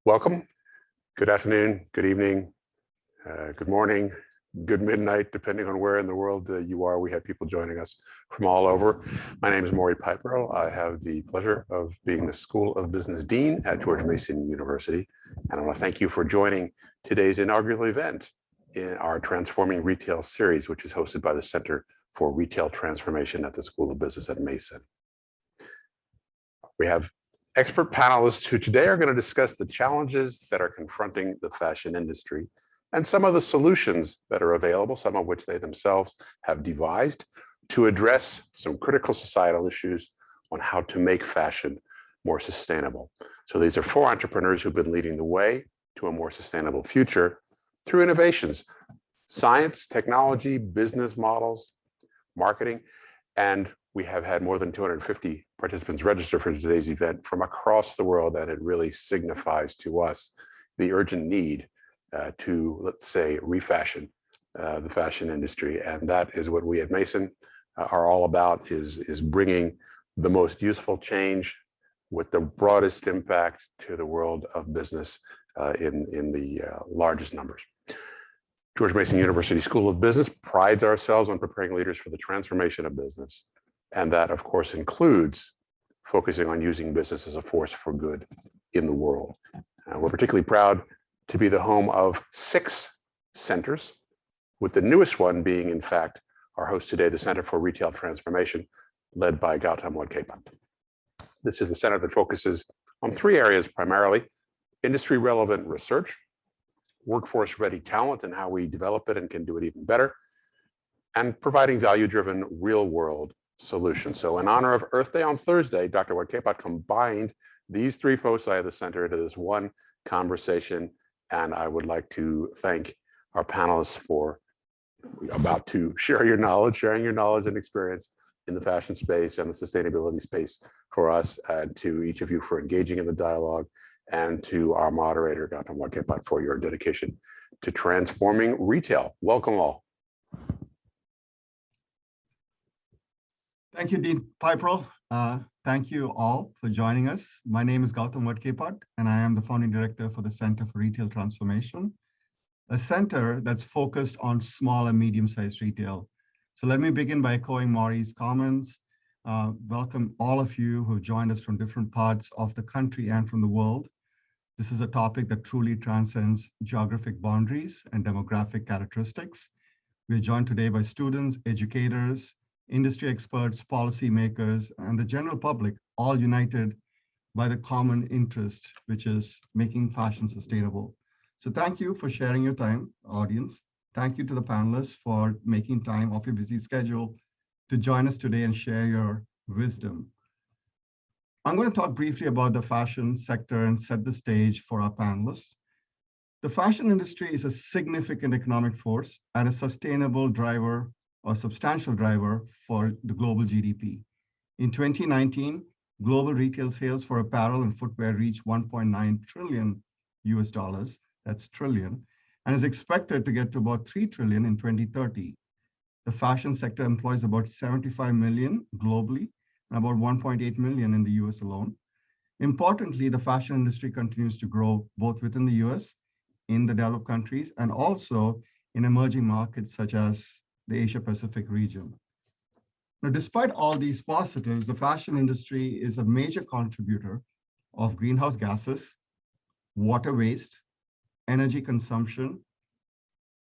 Welcome. Good afternoon, good evening, good morning, good midnight, depending on where in the world you are. We have people joining us from all over. My name is Maury Piper. I have the pleasure of being the School of Business Dean at George Mason University. And I want to thank you for joining today's inaugural event in our Transforming Retail series, which is hosted by the Center for Retail Transformation at the School of Business at Mason. We have expert panelists who today are going to discuss the challenges that are confronting the fashion industry and some of the solutions that are available, some of which they themselves have devised to address some critical societal issues on how to make fashion more sustainable. So these are four entrepreneurs who've been leading the way to a more sustainable future through innovations, science, technology, business models, marketing, and we have had more than 250 participants register for today's event from across the world, and it really signifies to us the urgent need to, let's say, refashion the fashion industry. And that is what we at Mason are all about, is bringing the most useful change with the broadest impact to the world of business in the largest numbers. George Mason University School of Business prides ourselves on preparing leaders for the transformation of business. And that, of course, includes focusing on using business as a force for good in the world. We're particularly proud to be the home of 6 centers, with the newest one being, in fact, our host today, the Center for Retail Transformation, led by Gautam Wadkepat. This is the center that focuses on 3 areas primarily: industry-relevant research, workforce-ready talent and how we develop it and can do it even better, and providing value-driven real-world solutions. So in honor of Earth Day on Thursday, Dr. Wadkepat combined these 3 foci of the center into this one conversation. And I would like to thank our panelists for about to sharing your knowledge and experience in the fashion space and the sustainability space for us, and to each of you for engaging in the dialogue, and to our moderator, Gautam Wadkepat, for your dedication to transforming retail. Welcome all. Thank you, Dean Piper. Thank you all for joining us. My name is Gautam Wadkepat, and I am the founding director for the Center for Retail Transformation, a center that's focused on small and medium-sized retail. So let me begin by echoing Maury's comments. Welcome all of you who have joined us from different parts of the country and from the world. This is a topic that truly transcends geographic boundaries and demographic characteristics. We're joined today by students, educators, industry experts, policymakers, and the general public, all united by the common interest, which is making fashion sustainable. So thank you for sharing your time, audience. Thank you to the panelists for making time off your busy schedule to join us today and share your wisdom. I'm going to talk briefly about the fashion sector and set the stage for our panelists. The fashion industry is a significant economic force and a sustainable driver or substantial driver for the global GDP. In 2019, global retail sales for apparel and footwear reached $1.9 trillion US, that's trillion, and is expected to get to about 3 trillion in 2030. The fashion sector employs about 75 million globally and about 1.8 million in the US alone. Importantly, the fashion industry continues to grow both within the US, in the developed countries, and also in emerging markets such as the Asia-Pacific region. Now, despite all these positives, the fashion industry is a major contributor of greenhouse gases, water waste, energy consumption,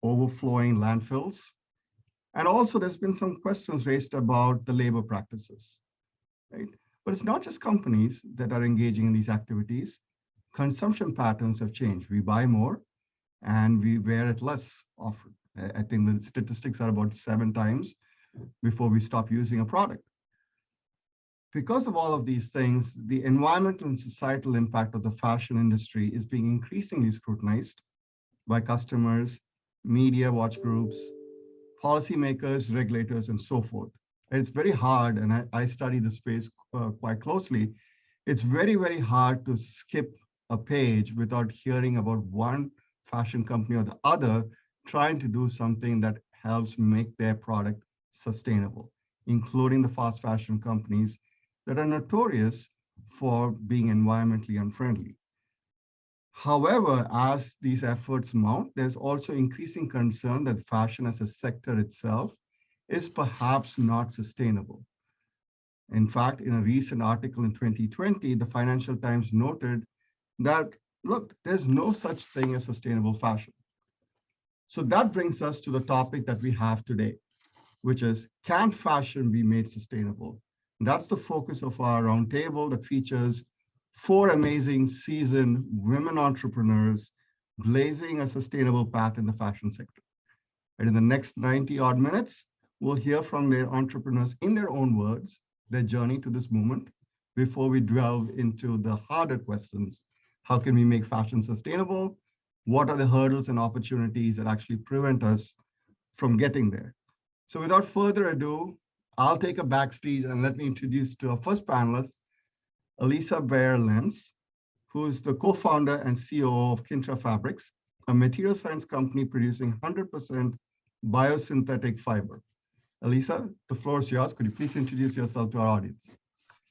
overflowing landfills, and also there's been some questions raised about the labor practices, right? But it's not just companies that are engaging in these activities. Consumption patterns have changed. We buy more and we wear it less often. I think the statistics are about 7 times before we stop using a product. Because of all of these things, the environmental and societal impact of the fashion industry is being increasingly scrutinized by customers, media watch groups, policymakers, regulators, and so forth. And it's very hard, and I study the space quite closely. It's very, very hard to skip a page without hearing about one fashion company or the other trying to do something that helps make their product sustainable, including the fast fashion companies that are notorious for being environmentally unfriendly. However, as these efforts mount, there's also increasing concern that fashion as a sector itself is perhaps not sustainable. In fact, in a recent article in 2020, the Financial Times noted that, look, there's no such thing as sustainable fashion. So that brings us to the topic that we have today, which is, can fashion be made sustainable? And that's the focus of our roundtable that features 4 amazing seasoned women entrepreneurs blazing a sustainable path in the fashion sector. And in the next 90 odd minutes, we'll hear from their entrepreneurs in their own words, their journey to this moment, before we delve into the harder questions. How can we make fashion sustainable? What are the hurdles and opportunities that actually prevent us from getting there? So without further ado, I'll take a backstage and let me introduce to our first panelist, Alissa Baier-Lentz, who is the co-founder and CEO of Kintra Fabrics, a material science company producing 100% biosynthetic fiber. Alissa, the floor is yours. Could you please introduce yourself to our audience?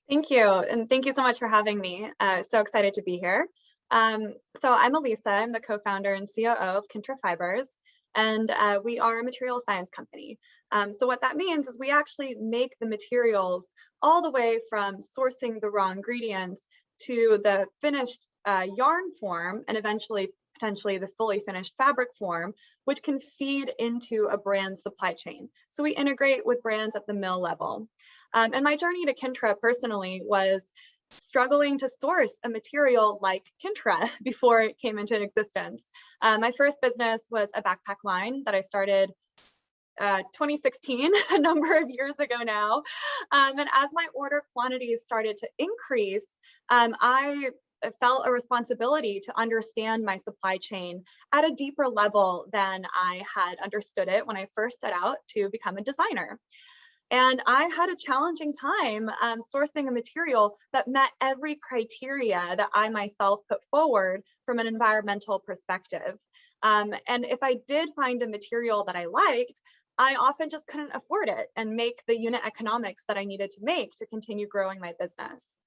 Thank you. And thank you so much for having me. So excited to be here. So I'm Alissa. I'm the co-founder and COO of Kintra Fibers, and we are a material science company. So what that means is we actually make the materials all the way from sourcing the raw ingredients to the finished yarn form, and eventually potentially the fully finished fabric form, which can feed into a brand's supply chain. So we integrate with brands at the mill level. And my journey to Kintra personally was struggling to source a material like Kintra before it came into existence. My first business was a backpack line that I started 2016, a number of years ago now. And as my order quantities started to increase, I felt a responsibility to understand my supply chain at a deeper level than I had understood it when I first set out to become a designer. And I had a challenging time sourcing a material that met every criteria that I myself put forward from an environmental perspective. And if I did find a material that I liked, I often just couldn't afford it and make the unit economics that I needed to make to continue growing my business.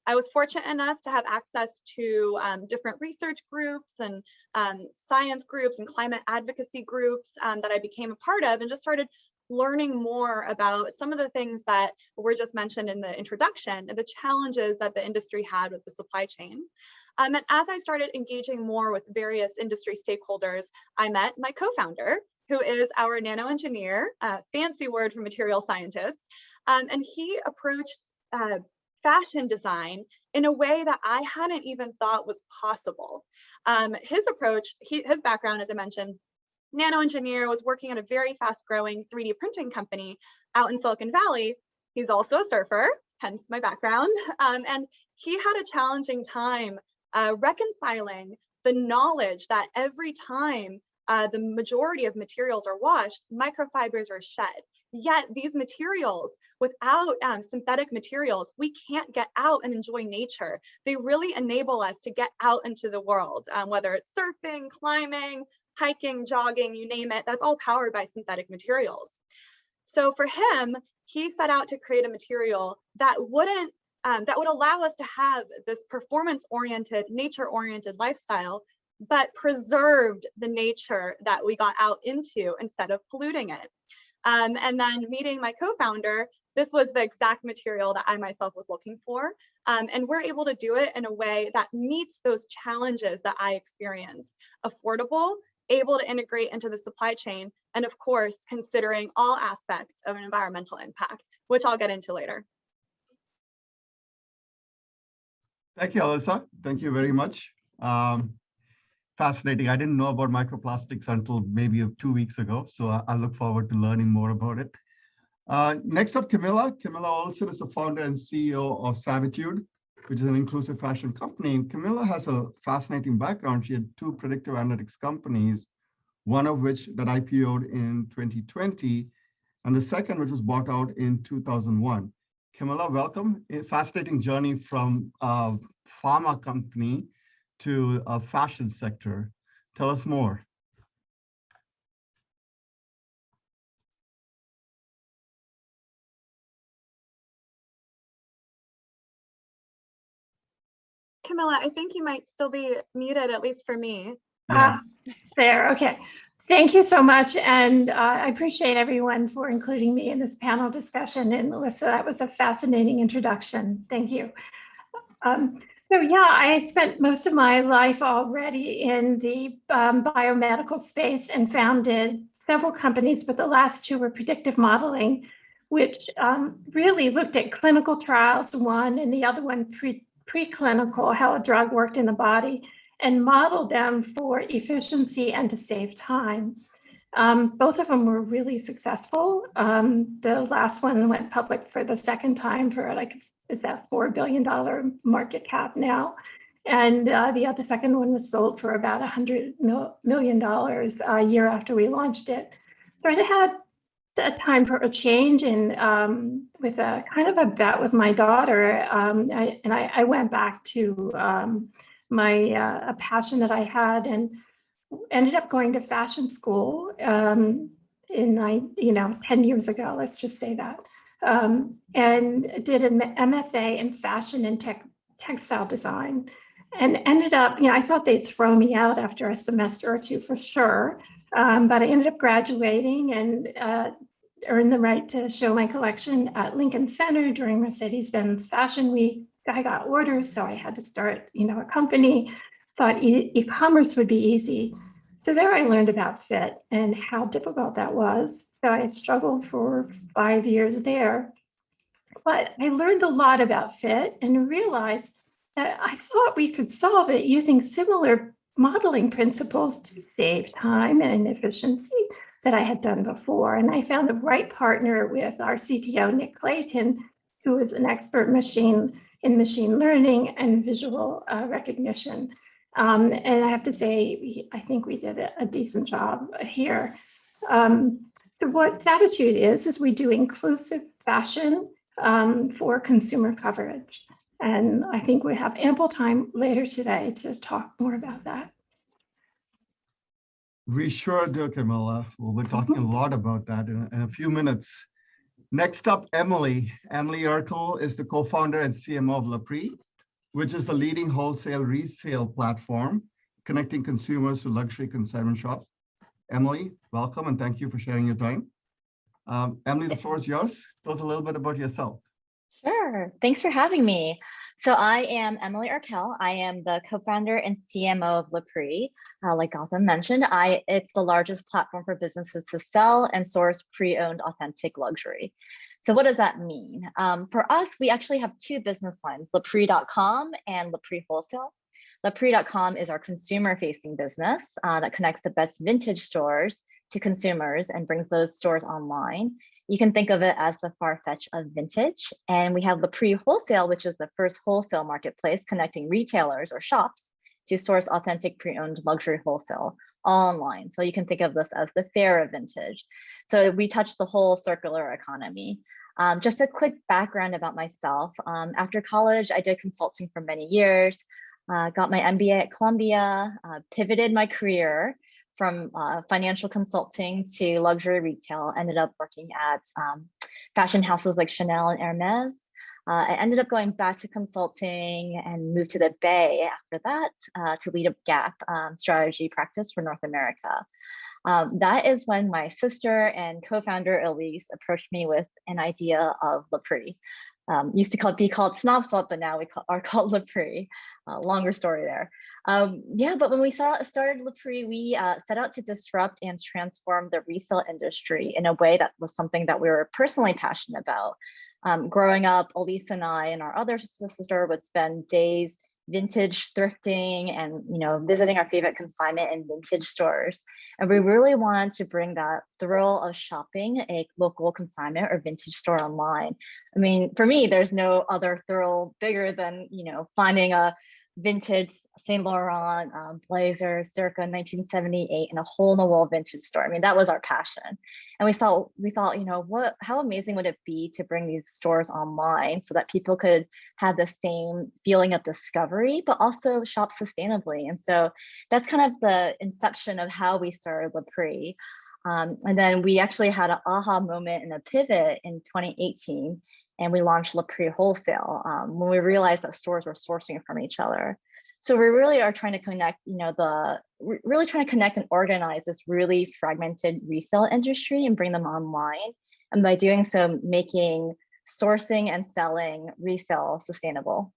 I was fortunate enough to have access to different research groups and science groups and climate advocacy groups that I became a part of, and just started learning more about some of the things that were just mentioned in the introduction, and the challenges that the industry had with the supply chain. And as I started engaging more with various industry stakeholders, I met my co-founder, who is our nano engineer, fancy word for material scientist. And he approached fashion design in a way that I hadn't even thought was possible. His approach, his background, as I mentioned, nano engineer, was working at a very fast growing 3D printing company out in Silicon Valley. He's also a surfer, hence my background. And he had a challenging time reconciling the knowledge that every time the majority of materials are washed, microfibers are shed. Yet these materials, without synthetic materials, we can't get out and enjoy nature. They really enable us to get out into the world, whether it's surfing, climbing, hiking, jogging, you name it, that's all powered by synthetic materials. So for him, he set out to create a material that would allow us to have this performance-oriented, nature-oriented lifestyle, but preserved the nature that we got out into instead of polluting it. And then meeting my co-founder, this was the exact material that I myself was looking for. And we're able to do it in a way that meets those challenges that I experienced. Affordable, able to integrate into the supply chain, and of course, considering all aspects of an environmental impact, which I'll get into later. Thank you, Alissa. Thank you very much. Fascinating. I didn't know about microplastics until maybe 2 weeks ago, so I look forward to learning more about it. Next up, Camilla. Camilla Olson is the founder and CEO of Savitude, which is an inclusive fashion company. And Camilla has a fascinating background. She had 2 predictive analytics companies, one of which that IPO'd in 2020, and the second which was bought out in 2001. Camilla, welcome. A fascinating journey from a pharma company to a fashion sector. Tell us more. Camilla, I think you might still be muted, at least for me. Yeah. There, okay. Thank you so much. And I appreciate everyone for including me in this panel discussion. And Alissa, that was a fascinating introduction. Thank you. So yeah, I spent most of my life already in the biomedical space and founded several companies, but the last two were predictive modeling, which really looked at clinical trials, one, and the other one preclinical, how a drug worked in the body, and modeled them for efficiency and to save time. Both of them were really successful. The last one went public for the second time for like, it's a $4 billion market cap now. And the other second one was sold for about $100 million a year after we launched it. So I had a time for a change, and with a kind of a bet with my daughter, I went back to a passion that I had, and ended up going to fashion school in 10 years ago, let's just say that, and did an MFA in fashion and textile design, and ended up, I thought they'd throw me out after a semester or two for sure, but I ended up graduating and earned the right to show my collection at Lincoln Center during Mercedes-Benz Fashion Week. I got orders, so I had to start, a company. Thought e-commerce would be easy. So there I learned about fit and how difficult that was. So I struggled for 5 years there. But I learned a lot about fit and realized that I thought we could solve it using similar modeling principles to save time and efficiency that I had done before. And I found the right partner with our CTO, Nick Clayton, who is an expert in machine learning and visual recognition. And I have to say, I think we did a decent job here. So what Savitude is we do inclusive fashion for consumer coverage. And I think we have ample time later today to talk more about that. We sure do, Camilla. We'll be talking a lot about that in a few minutes. Next up, Emily. Emily Erkel is the co-founder and CMO of LaPrix, which is the leading wholesale resale platform connecting consumers to luxury consignment shops. Emily, welcome and thank you for sharing your time. Emily, the floor is yours. Tell us a little bit about yourself. Sure. Thanks for having me. So I am Emily Erkel. I am the co-founder and CMO of LePrix. Like Gautam mentioned, it's the largest platform for businesses to sell and source pre-owned authentic luxury. So what does that mean? For us, we actually have two business lines, LePrix.com and LePrix Wholesale. LePrix.com is our consumer-facing business that connects the best vintage stores to consumers and brings those stores online. You can think of it as the Farfetch of vintage. And we have LePrix Wholesale, which is the first wholesale marketplace connecting retailers or shops to source authentic pre-owned luxury wholesale all online. So you can think of this as the fair of vintage. So we touch the whole circular economy. Just a quick background about myself. After college, I did consulting for many years, got my MBA at Columbia, pivoted my career from financial consulting to luxury retail, ended up working at fashion houses like Chanel and Hermes. I ended up going back to consulting and moved to the Bay after that to lead a Gap strategy practice for North America. That is when my sister and co-founder Elise approached me with an idea of LePrix. Used to be called Snob Swap, but now we are called LePrix. Longer story there. Yeah, but when we started LePrix, we set out to disrupt and transform the resale industry in a way that was something that we were personally passionate about. Growing up, Alissa and I and our other sister would spend days vintage thrifting and visiting our favorite consignment and vintage stores. And we really wanted to bring that thrill of shopping a local consignment or vintage store online. I mean, for me, there's no other thrill bigger than finding a vintage Saint Laurent blazer circa 1978 in a hole-in-the-wall vintage store. I mean, that was our passion. And we thought, how amazing would it be to bring these stores online so that people could have the same feeling of discovery, but also shop sustainably. And so that's kind of the inception of how we started LePrix. And then we actually had an aha moment and a pivot in 2018. and we launched LePrix Wholesale when we realized that stores were sourcing from each other. So we really are trying to connect, really trying to connect and organize this really fragmented resale industry and bring them online. And by doing so, making sourcing and selling resale sustainable.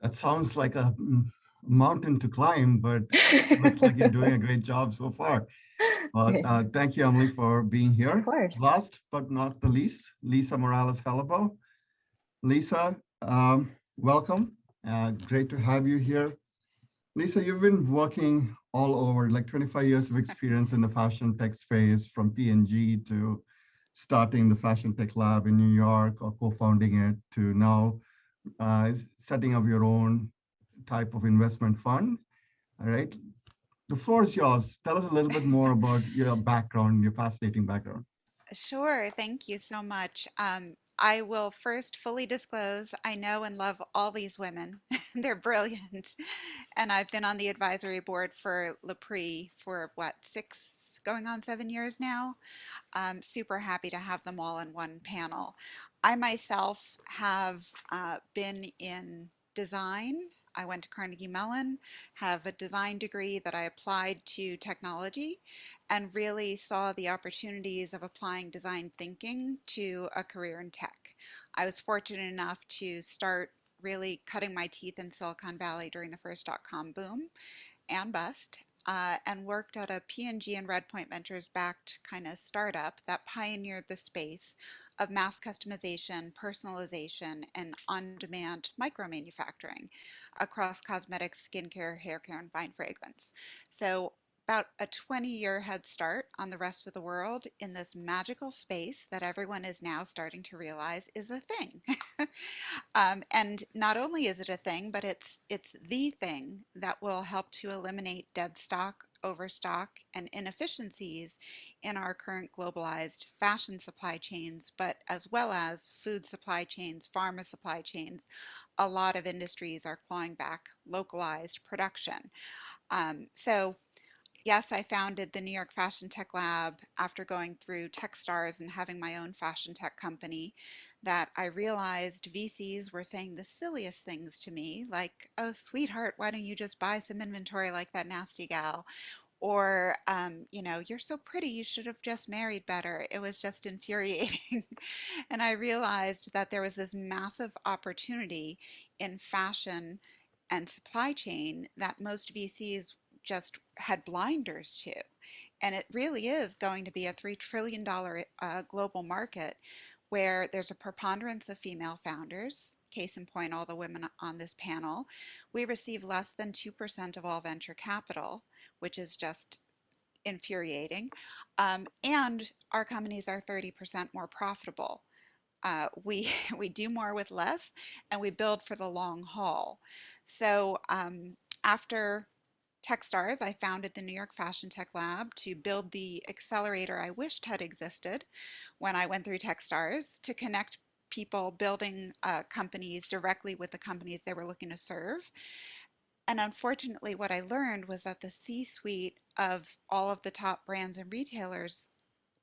That sounds like a mountain to climb, but it looks like you're doing a great job so far. Thank you, Emily, for being here. Of course. Last but not the least, Lisa Morales-Hellebo. Lisa, welcome. Great to have you here. Lisa, you've been working all over, like 25 years of experience in the fashion tech space, from P&G to starting the Fashion Tech Lab in New York or co-founding it, to now setting up your own type of investment fund. All right. The floor is yours. Tell us a little bit more about your background, your fascinating background. Sure, thank you so much. I will first fully disclose I know and love all these women. They're brilliant. And I've been on the advisory board for LePrix for what, going on 7 years now. I'm super happy to have them all in one panel. I myself have been in design. I went to Carnegie Mellon, have a design degree that I applied to technology, and really saw the opportunities of applying design thinking to a career in tech. I was fortunate enough to start really cutting my teeth in Silicon Valley during the first dot-com boom and bust, and worked at a P&G and Redpoint Ventures backed kind of startup that pioneered the space of mass customization, personalization, and on-demand micro-manufacturing across cosmetics, skincare, hair care, and fine fragrance. So about a 20-year head start on the rest of the world in this magical space that everyone is now starting to realize is a thing. And not only is it a thing, but it's the thing that will help to eliminate dead stock, overstock, and inefficiencies in our current globalized fashion supply chains, but as well as food supply chains, pharma supply chains. A lot of industries are clawing back localized production. So yes, I founded the New York Fashion Tech Lab after going through Techstars and having my own fashion tech company, that I realized VCs were saying the silliest things to me, like, oh, sweetheart, why don't you just buy some inventory like that nasty gal? Or, you're so pretty, you should have just married better. It was just infuriating. And I realized that there was this massive opportunity in fashion and supply chain that most VCs just had blinders to. And it really is going to be a $3 trillion global market where there's a preponderance of female founders. Case in point, all the women on this panel. We receive less than 2% of all venture capital, which is just infuriating. And our companies are 30% more profitable. We we do more with less, and we build for the long haul. So after Techstars, I founded the New York Fashion Tech Lab to build the accelerator I wished had existed when I went through Techstars, to connect people building companies directly with the companies they were looking to serve. And unfortunately, what I learned was that the C-suite of all of the top brands and retailers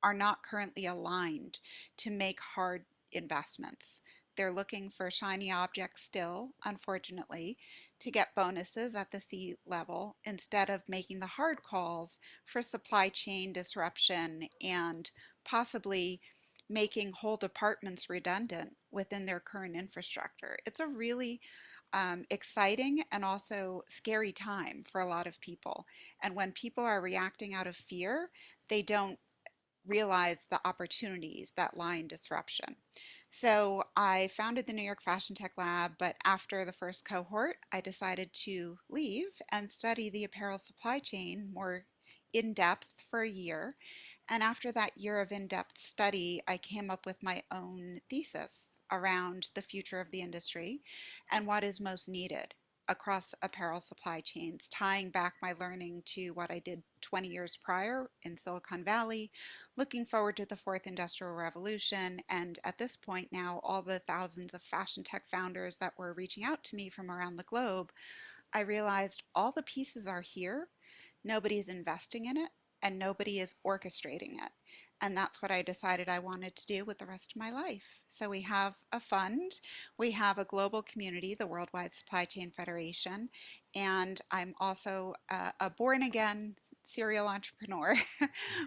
are not currently aligned to make hard investments. They're looking for shiny objects still, unfortunately, to get bonuses at the C level instead of making the hard calls for supply chain disruption and possibly making whole departments redundant within their current infrastructure. It's a really exciting and also scary time for a lot of people. And when people are reacting out of fear, they don't realize the opportunities that lie in disruption. So I founded the New York Fashion Tech Lab, but after the first cohort, I decided to leave and study the apparel supply chain more in depth for a year. And after that year of in-depth study, I came up with my own thesis around the future of the industry and what is most needed across apparel supply chains, tying back my learning to what I did 20 years prior in Silicon Valley, looking forward to the fourth industrial revolution, and at this point now, all the thousands of fashion tech founders that were reaching out to me from around the globe. I realized all the pieces are here, nobody's investing in it, and nobody is orchestrating it. And that's what I decided I wanted to do with the rest of my life. So we have a fund, we have a global community, the Worldwide Supply Chain Federation, and I'm also a born-again serial entrepreneur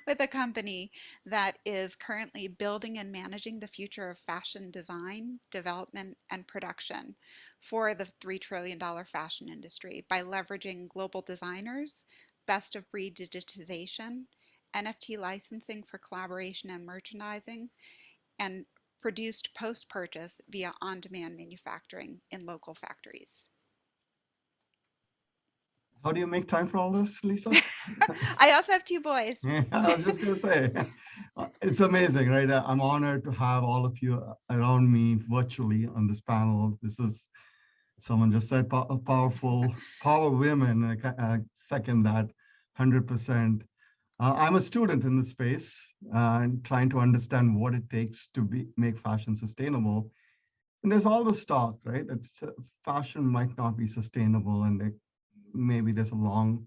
with a company that is currently building and managing the future of fashion design, development, and production for the $3 trillion fashion industry by leveraging global designers, best-of-breed digitization, NFT licensing for collaboration and merchandising, and produced post-purchase via on-demand manufacturing in local factories. How do you make time for all this, Lisa? I also have 2 boys. Yeah, I was just going to say, it's amazing, right? I'm honored to have all of you around me virtually on this panel. This is, someone just said, powerful, power women. I second that 100%. I'm a student in this space and trying to understand what it takes to make fashion sustainable. And there's all this talk, right? That fashion might not be sustainable and maybe there's a long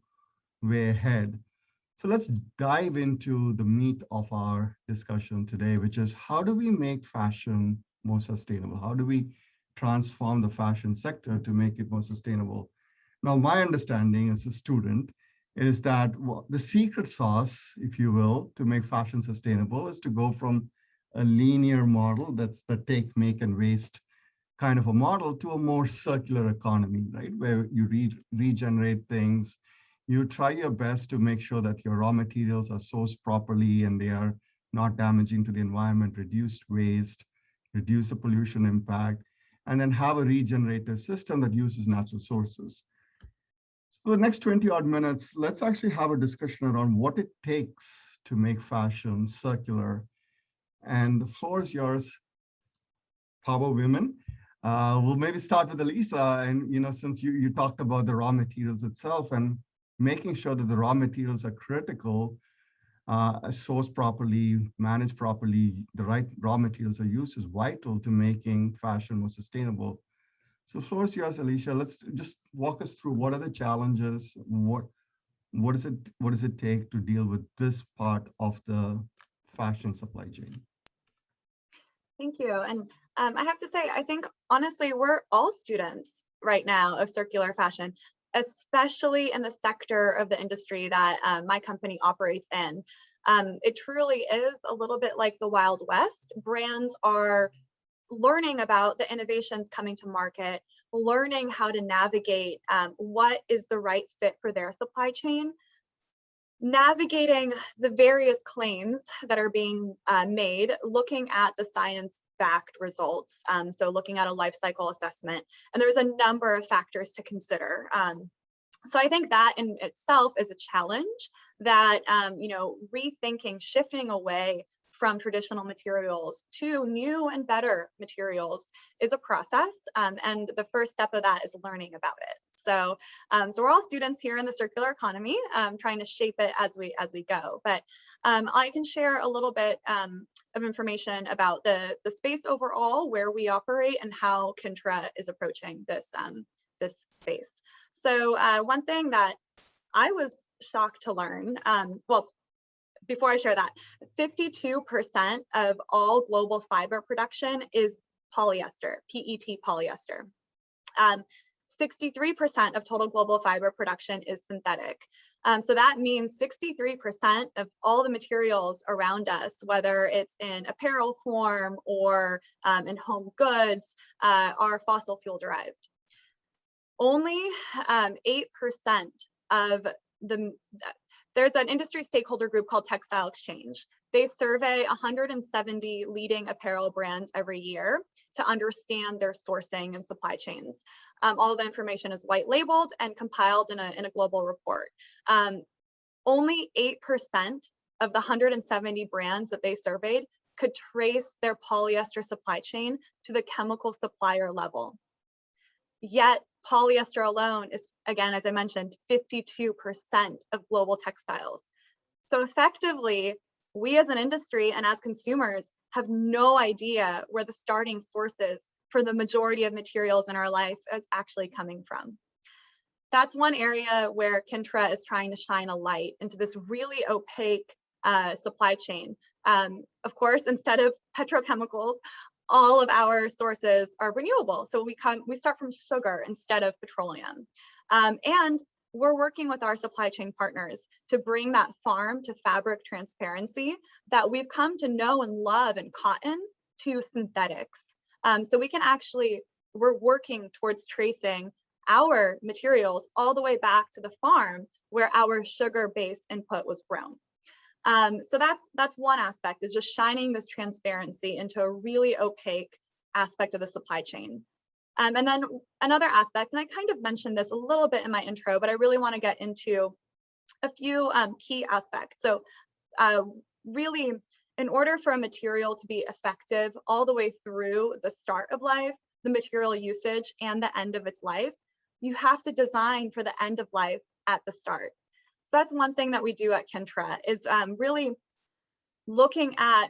way ahead. So let's dive into the meat of our discussion today, which is how do we make fashion more sustainable? How do we transform the fashion sector to make it more sustainable? Now, my understanding as a student is that the secret sauce, if you will, to make fashion sustainable is to go from a linear model, that's the take, make, and waste kind of a model, to a more circular economy, right? Where you regenerate things, you try your best to make sure that your raw materials are sourced properly and they are not damaging to the environment, reduce waste, reduce the pollution impact, and then have a regenerative system that uses natural sources. So the next 20 odd minutes, let's actually have a discussion around what it takes to make fashion circular. And the floor is yours, power women. We'll maybe start with Alissa. And since you talked about the raw materials itself and making sure that the raw materials are critical, sourced properly, managed properly, the right raw materials are used is vital to making fashion more sustainable. So floor is yours, Alissa. Let's just walk us through what are the challenges, what does it take to deal with this part of the fashion supply chain? Thank you. And I have to say, I think, honestly, we're all students right now of circular fashion, especially in the sector of the industry that my company operates in. It truly is a little bit like the Wild West. Brands are learning about the innovations coming to market, learning how to navigate what is the right fit for their supply chain, navigating the various claims that are being made, looking at the science-backed results. So looking at a life cycle assessment, and there's a number of factors to consider. So I think that in itself is a challenge that, rethinking, shifting away from traditional materials to new and better materials is a process. And the first step of that is learning about it. So, so we're all students here in the circular economy, trying to shape it as we go. But I can share a little bit of information about the space overall, where we operate, and how Kintra is approaching this this space. So one thing that I was shocked to learn, before I share that, 52% of all global fiber production is polyester, PET polyester. 63% of total global fiber production is synthetic. So that means 63% of all the materials around us, whether it's in apparel form or in home goods, are fossil fuel derived. Only 8% of there's an industry stakeholder group called Textile Exchange. They survey 170 leading apparel brands every year to understand their sourcing and supply chains. All the information is white labeled and compiled in a global report. Only 8% of the 170 brands that they surveyed could trace their polyester supply chain to the chemical supplier level. Yet polyester alone is, again, as I mentioned, 52% of global textiles. So effectively, we as an industry and as consumers have no idea where the starting sources for the majority of materials in our life is actually coming from. That's one area where Kintra is trying to shine a light into this really opaque supply chain Of course, instead of petrochemicals, all of our sources are renewable. So we start from sugar instead of petroleum. And we're working with our supply chain partners to bring that farm to fabric transparency that we've come to know and love in cotton to synthetics. So we can actually, we're working towards tracing our materials all the way back to the farm where our sugar-based input was grown. So that's one aspect, is just shining this transparency into a really opaque aspect of the supply chain. And then another aspect, and I kind of mentioned this a little bit in my intro, but I really want to get into a few key aspects. So really, in order for a material to be effective all the way through the start of life, the material usage, and the end of its life, you have to design for the end of life at the start. So that's one thing that we do at Kintra, is really looking at,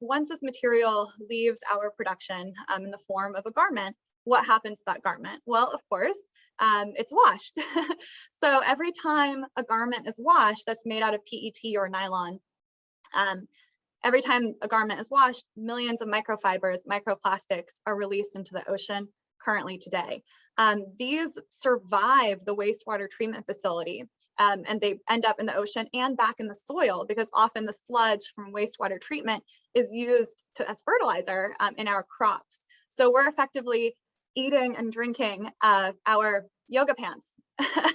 once this material leaves our production in the form of a garment, what happens to that garment? Well, of course, it's washed. So every time a garment is washed that's made out of PET or nylon, every time a garment is washed, millions of microfibers, microplastics are released into the ocean currently today. These survive the wastewater treatment facility, and they end up in the ocean and back in the soil, because often the sludge from wastewater treatment is used as fertilizer in our crops. So we're effectively eating and drinking our yoga pants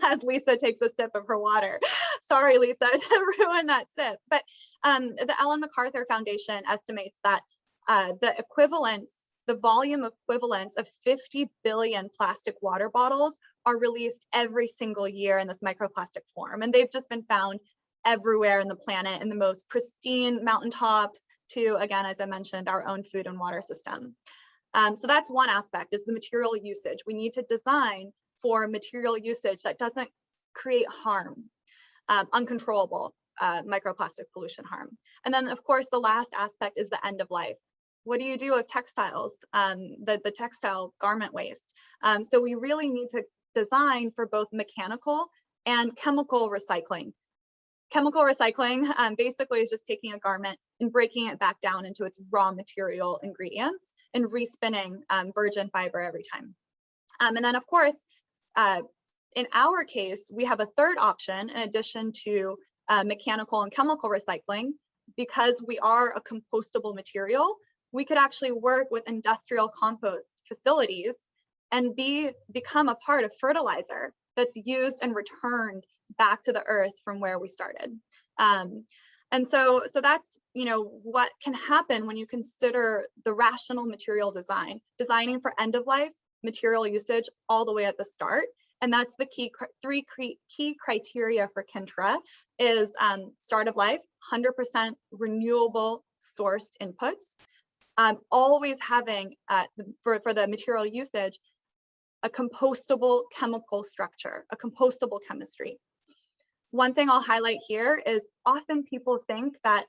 as Lisa takes a sip of her water. Sorry, Lisa, to ruin that sip. But the Ellen MacArthur Foundation estimates that the volume equivalents of 50 billion plastic water bottles are released every single year in this microplastic form. And they've just been found everywhere in the planet, in the most pristine mountaintops to, again, as I mentioned, our own food and water system. So that's one aspect, is the material usage. We need to design for material usage that doesn't create harm, uncontrollable microplastic pollution harm. And then, of course, the last aspect is the end of life. What do you do with textiles, the textile garment waste? So we really need to design for both mechanical and chemical recycling. Chemical recycling basically is just taking a garment and breaking it back down into its raw material ingredients and respinning virgin fiber every time. And then, of course, in our case, we have a third option in addition to mechanical and chemical recycling. Because we are a compostable material, we could actually work with industrial compost facilities and become a part of fertilizer that's used and returned back to the earth from where we started. And so that's, what can happen when you consider the rational material design, designing for end of life material usage all the way at the start. And that's the three key criteria for Kintra, is start of life, 100% renewable sourced inputs, always having for the material usage, a compostable chemical structure, a compostable chemistry. One thing I'll highlight here is often people think that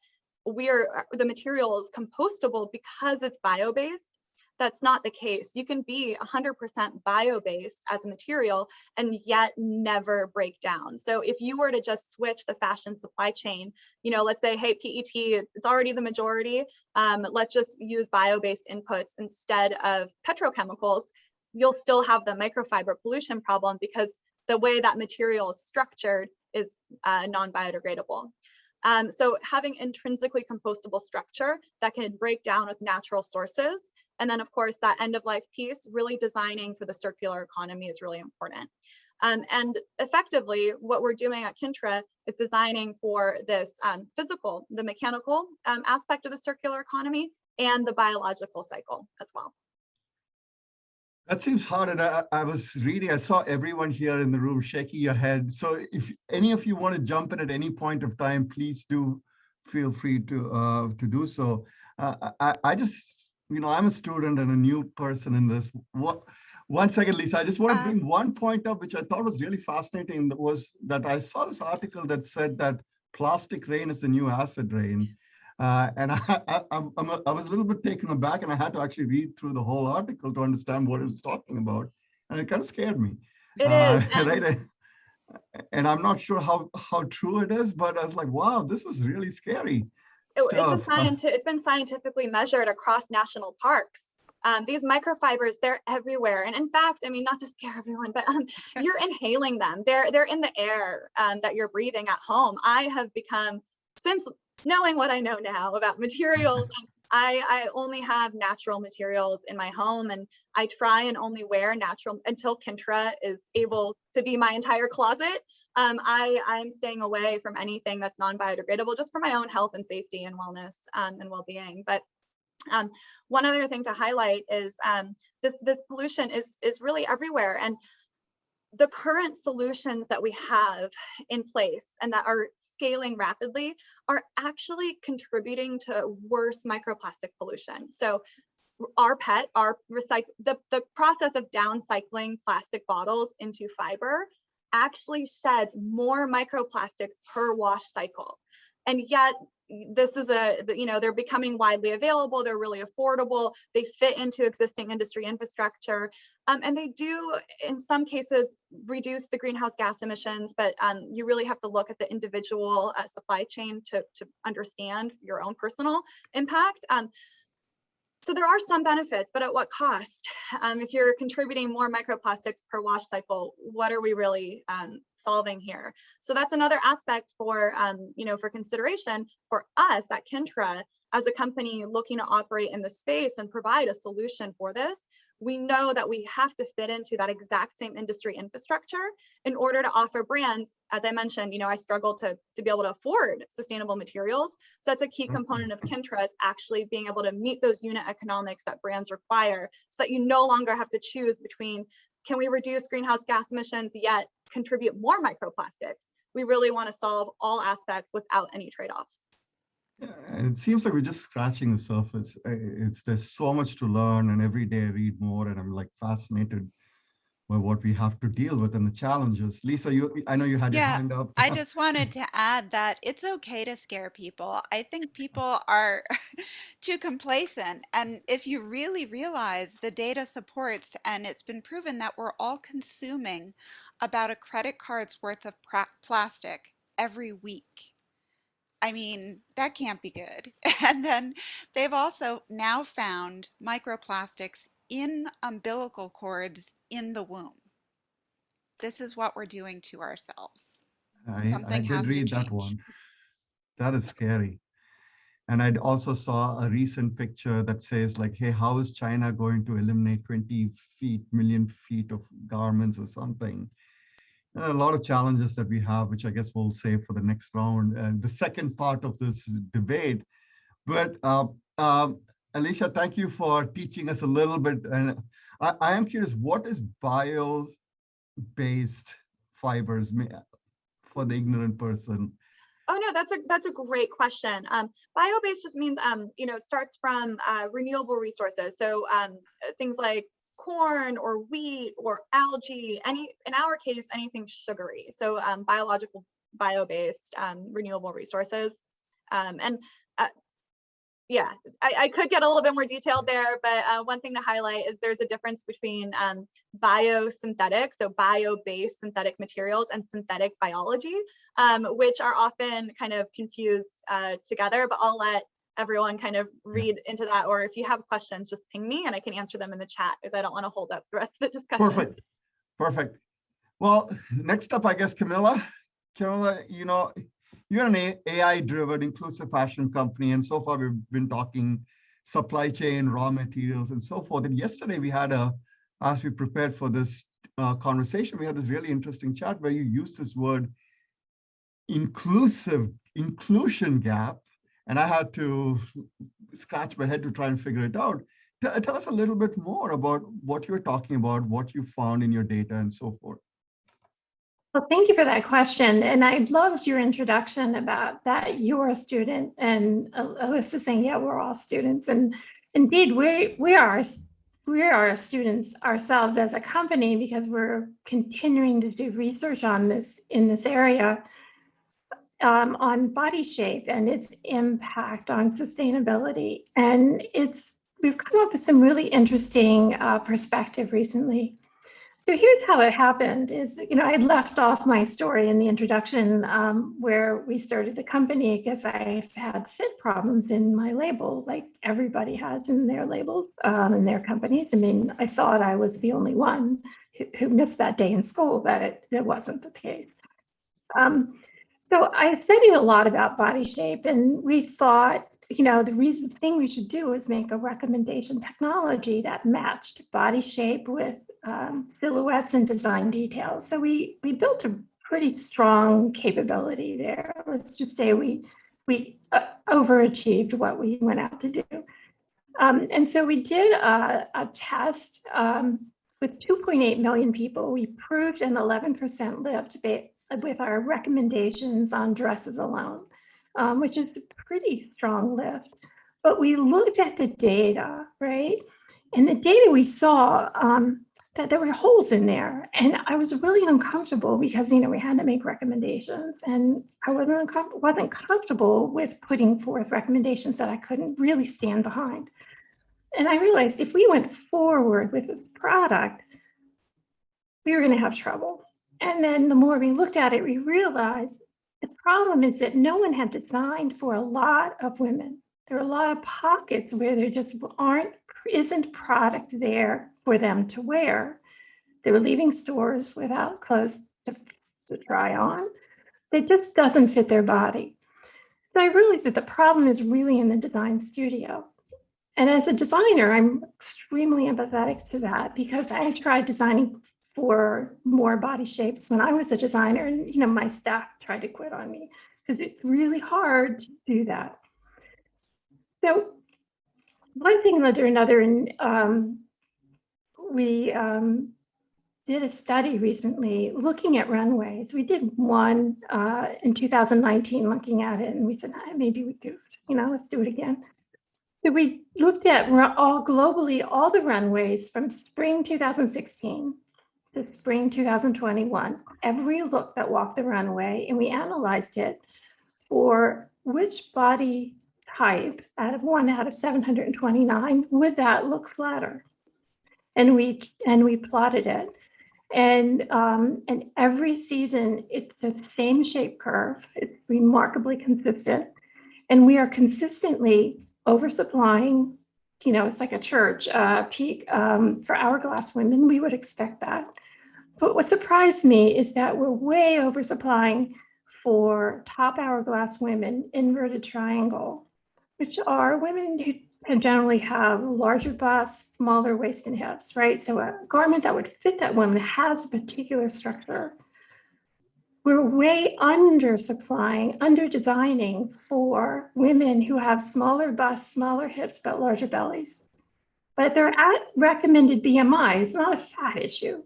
the material is compostable because it's bio-based. That's not the case. You can be 100% bio-based as a material and yet never break down. So if you were to just switch the fashion supply chain, let's say, hey, PET, it's already the majority. Let's just use bio-based inputs instead of petrochemicals. You'll still have the microfiber pollution problem because the way that material is structured is non-biodegradable. So having intrinsically compostable structure that can break down with natural sources. And then, of course, that end of life piece, really designing for the circular economy is really important. And effectively, what we're doing at Kintra is designing for this the mechanical aspect of the circular economy and the biological cycle as well. That seems hard. And I was reading, I saw everyone here in the room shaking your head. So if any of you want to jump in at any point of time, please do feel free to do so. I just, I'm a student and a new person in this. One second, Lisa, I just want to bring one point up, which I thought was really fascinating, was that I saw this article that said that plastic rain is the new acid rain. And I was a little bit taken aback, and I had to actually read through the whole article to understand what it was talking about. And it kind of scared me. It is. Right? And I'm not sure how true it is, but I was like, wow, this is really scary. It's been scientifically measured across national parks. These microfibers, they're everywhere. And in fact, I mean, not to scare everyone, but you're inhaling them. They're in the air that you're breathing at home. I have become, since knowing what I know now about materials, I only have natural materials in my home, and I try and only wear natural until Kintra is able to be my entire closet. I'm staying away from anything that's non-biodegradable, just for my own health and safety and wellness and well-being. But one other thing to highlight is this pollution is really everywhere, and the current solutions that we have in place and that are scaling rapidly are actually contributing to worse microplastic pollution. So the process of downcycling plastic bottles into fiber actually sheds more microplastics per wash cycle. And yet this is they're becoming widely available, they're really affordable, they fit into existing industry infrastructure, and they do, in some cases, reduce the greenhouse gas emissions, but you really have to look at the individual supply chain to understand your own personal impact. So there are some benefits, but at what cost? If you're contributing more microplastics per wash cycle, what are we really solving here? So that's another aspect for for consideration for us at Kintra as a company looking to operate in the space and provide a solution for this. We know that we have to fit into that exact same industry infrastructure in order to offer brands. As I mentioned, I struggle to be able to afford sustainable materials. So that's a key component of Kintra, is actually being able to meet those unit economics that brands require, so that you no longer have to choose between, can we reduce greenhouse gas emissions yet contribute more microplastics? We really want to solve all aspects without any trade-offs. Yeah, and it seems like we're just scratching the surface. There's so much to learn, and every day I read more, and I'm like fascinated by what we have to deal with and the challenges. Lisa, I know you had your hand up. I just wanted to add that it's okay to scare people. I think people are too complacent, and if you really realize the data supports, and it's been proven that we're all consuming about a credit card's worth of plastic every week. I mean, that can't be good. And then they've also now found microplastics in umbilical cords in the womb. This is what we're doing to ourselves. I Something did has to read that change. one. That is scary. And I also saw a recent picture that says, like, hey, how is China going to eliminate 20 million feet of garments or something? A lot of challenges that we have, which I guess we'll save for the next round and the second part of this debate. But Alissa, thank you for teaching us a little bit. And I am curious, what is bio-based fibers for the ignorant person? Oh no, that's a great question. Bio-based just means it starts from renewable resources. So things like corn or wheat or algae, in our case, anything sugary. So biological, bio-based, renewable resources. Yeah, I could get a little bit more detailed there, but one thing to highlight is there's a difference between biosynthetic, so bio-based synthetic materials, and synthetic biology, which are often kind of confused together, but I'll let everyone kind of read into that, or if you have questions, just ping me and I can answer them in the chat, because I don't want to hold up the rest of the discussion. Perfect. Well, next up, I guess, Camilla, you're an AI-driven inclusive fashion company, and so far we've been talking supply chain, raw materials, and so forth. And yesterday we had as we prepared for this conversation, we had this really interesting chat where you used this word inclusion gap, and I had to scratch my head to try and figure it out. Tell us a little bit more about what you're talking about, what you found in your data, and so forth. Well, thank you for that question. And I loved your introduction about that you're a student, and Alissa saying, yeah, we're all students. And indeed, we are students ourselves as a company, because we're continuing to do research on this in this area on body shape and its impact on sustainability. And we've come up with some really interesting perspective recently. So here's how it happened is, I had left off my story in the introduction where we started the company because I've had fit problems in my label, like everybody has in their labels, in their companies. I mean, I thought I was the only one who missed that day in school, but it wasn't the case. So I studied a lot about body shape, and we thought, the thing we should do is make a recommendation technology that matched body shape with silhouettes and design details. So we built a pretty strong capability there. Let's just say we overachieved what we went out to do. And so we did a test with 2.8 million people. We proved an 11% lift with our recommendations on dresses alone, which is a pretty strong lift. But we looked at the data, right? And the data we saw that there were holes in there. And I was really uncomfortable because, we had to make recommendations. And I wasn't comfortable with putting forth recommendations that I couldn't really stand behind. And I realized if we went forward with this product, we were going to have trouble. And then the more we looked at it, we realized the problem is that no one had designed for a lot of women. There are a lot of pockets where there just isn't product there for them to wear. They were leaving stores without clothes to try on. It just doesn't fit their body. So I realized that the problem is really in the design studio. And as a designer, I'm extremely empathetic to that because I tried designing for more body shapes when I was a designer, and my staff tried to quit on me because it's really hard to do that. So one thing led to another, and we did a study recently looking at runways. We did one in 2019 looking at it, and we said, maybe we goofed, let's do it again. So we looked at globally all the runways from spring 2016 to spring 2021, every look that walked the runway, and we analyzed it for which body type out of 729 would that look flatter, and we plotted it, and every season it's the same shape curve. It's remarkably consistent, and we are consistently oversupplying. It's like a church peak for hourglass women. We would expect that. But what surprised me is that we're way oversupplying for top hourglass women, inverted triangle, which are women who generally have larger busts, smaller waist and hips, right? So a garment that would fit that woman has a particular structure. We're way undersupplying, under-designing for women who have smaller busts, smaller hips, but larger bellies. But they're at recommended BMI. It's not a fat issue.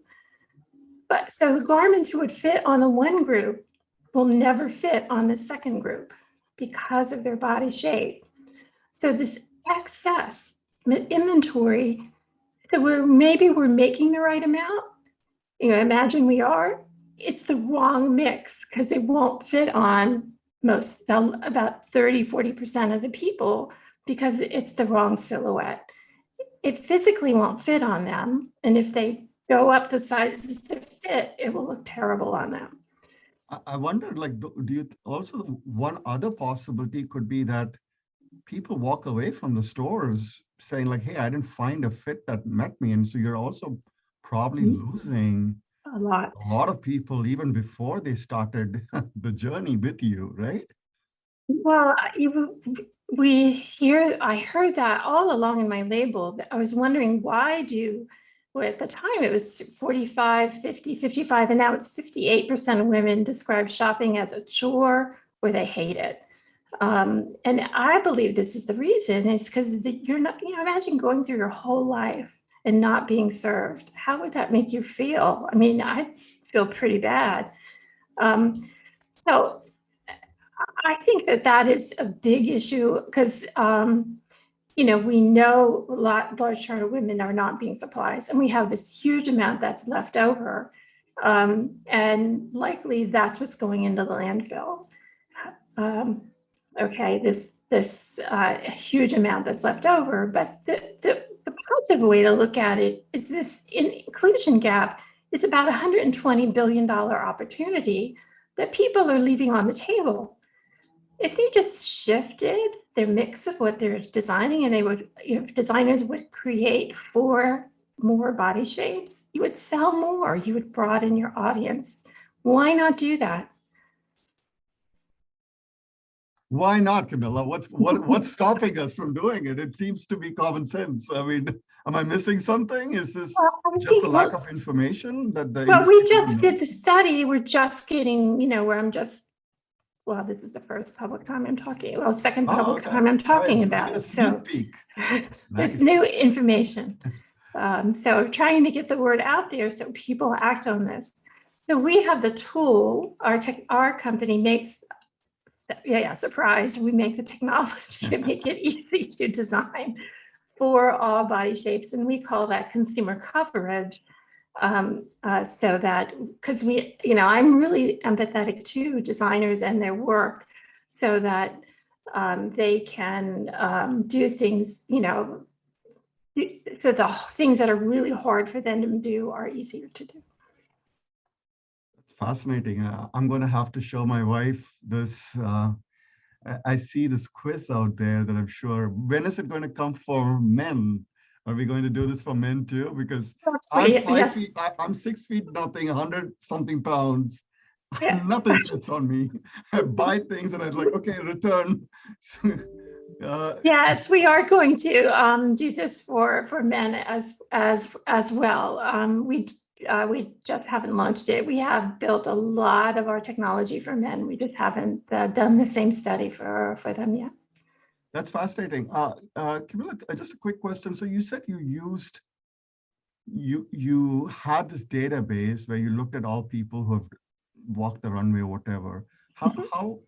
But so the garments who would fit on the one group will never fit on the second group because of their body shape. So this excess inventory, so maybe we're making the right amount. Imagine we are. It's the wrong mix because it won't fit on about 30–40% of the people because it's the wrong silhouette. It physically won't fit on them. And if they go up the sizes to fit, it will look terrible on them. I wondered, do you also, one other possibility could be that people walk away from the stores saying hey, I didn't find a fit that met me. And so you're also probably losing a lot of people even before they started the journey with you, right? Well, I heard that all along in my label. I was wondering at the time it was 45, 50, 55, and now it's 58% of women describe shopping as a chore or they hate it. And I believe this is the reason. It's because you're not, imagine going through your whole life and not being served. How would that make you feel? I mean, I feel pretty bad. So I think that is a big issue because, we know large chart of women are not being supplied, and we have this huge amount that's left over. And likely that's what's going into the landfill. Okay, this huge amount that's left over, but the positive way to look at it is this inclusion gap is about $120 billion opportunity that people are leaving on the table. If they just shifted their mix of what they're designing, and they would, if designers would create 4 more body shapes, you would sell more, you would broaden your audience. Why not do that? Why not, Camilla? What's stopping us from doing it? It seems to be common sense. I mean, am I missing something? Is this just a lack of information that the well, we industry doesn't just know? did the study. We're just getting, where I'm just, well, this is the first public time I'm talking, well, second public time I'm talking about it. So Nice. it's new information. So trying to get the word out there so people act on this. So we have the tool, our company makes, surprise, we make the technology to make it easy to design for all body shapes. And we call that consumer coverage. So that, because I'm really empathetic to designers and their work so that they can do things, so the things that are really hard for them to do are easier to do. It's fascinating. I'm going to have to show my wife this. I see this quiz out there that I'm sure. When is it going to come for men? Are we going to do this for men too? Because I'm 5 feet, I'm 6 feet nothing, 100 something pounds. Yeah. Nothing fits on me. I buy things and I'm like, okay, return. Yes, we are going to do this for men as well. We just haven't launched it. We have built a lot of our technology for men. We just haven't done the same study for them yet. That's fascinating. Camilla, just a quick question. So you said you had this database where you looked at all people who have walked the runway or whatever. How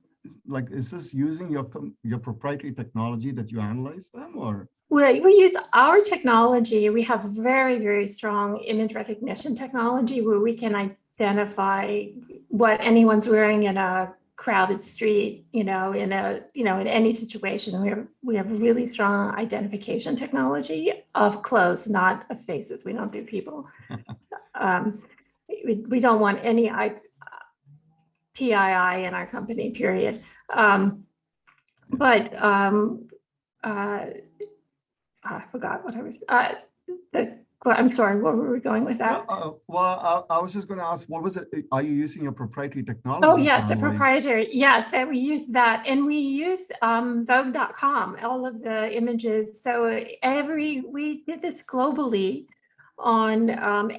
like, is this using your proprietary technology that you analyze them, or? We use our technology. We have very, very strong image recognition technology where we can identify what anyone's wearing in a crowded street, in any situation. We have really strong identification technology of clothes, not of faces. We don't do people. We don't want any PII in our company, period. I forgot what I was, I'm sorry, where were we going with that? Well, I was just going to ask, what was it? Are you using your proprietary technology? Oh, yes, the proprietary. Yes, and we use that. And we use Vogue.com, all of the images. So we did this globally on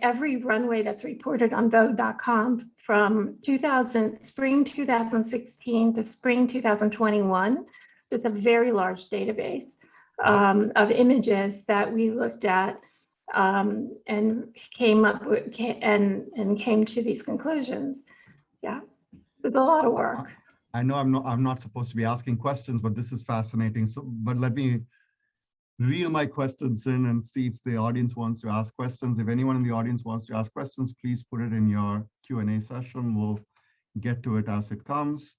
every runway that's reported on Vogue.com from spring 2016 to spring 2021. So it's a very large database of images that we looked at and came to these conclusions. Yeah, it's a lot of work. I know I'm not supposed to be asking questions, but this is fascinating. So, but let me reel my questions in and see if the audience wants to ask questions. If anyone in the audience wants to ask questions, please put it in your Q&A session. We'll get to it as it comes.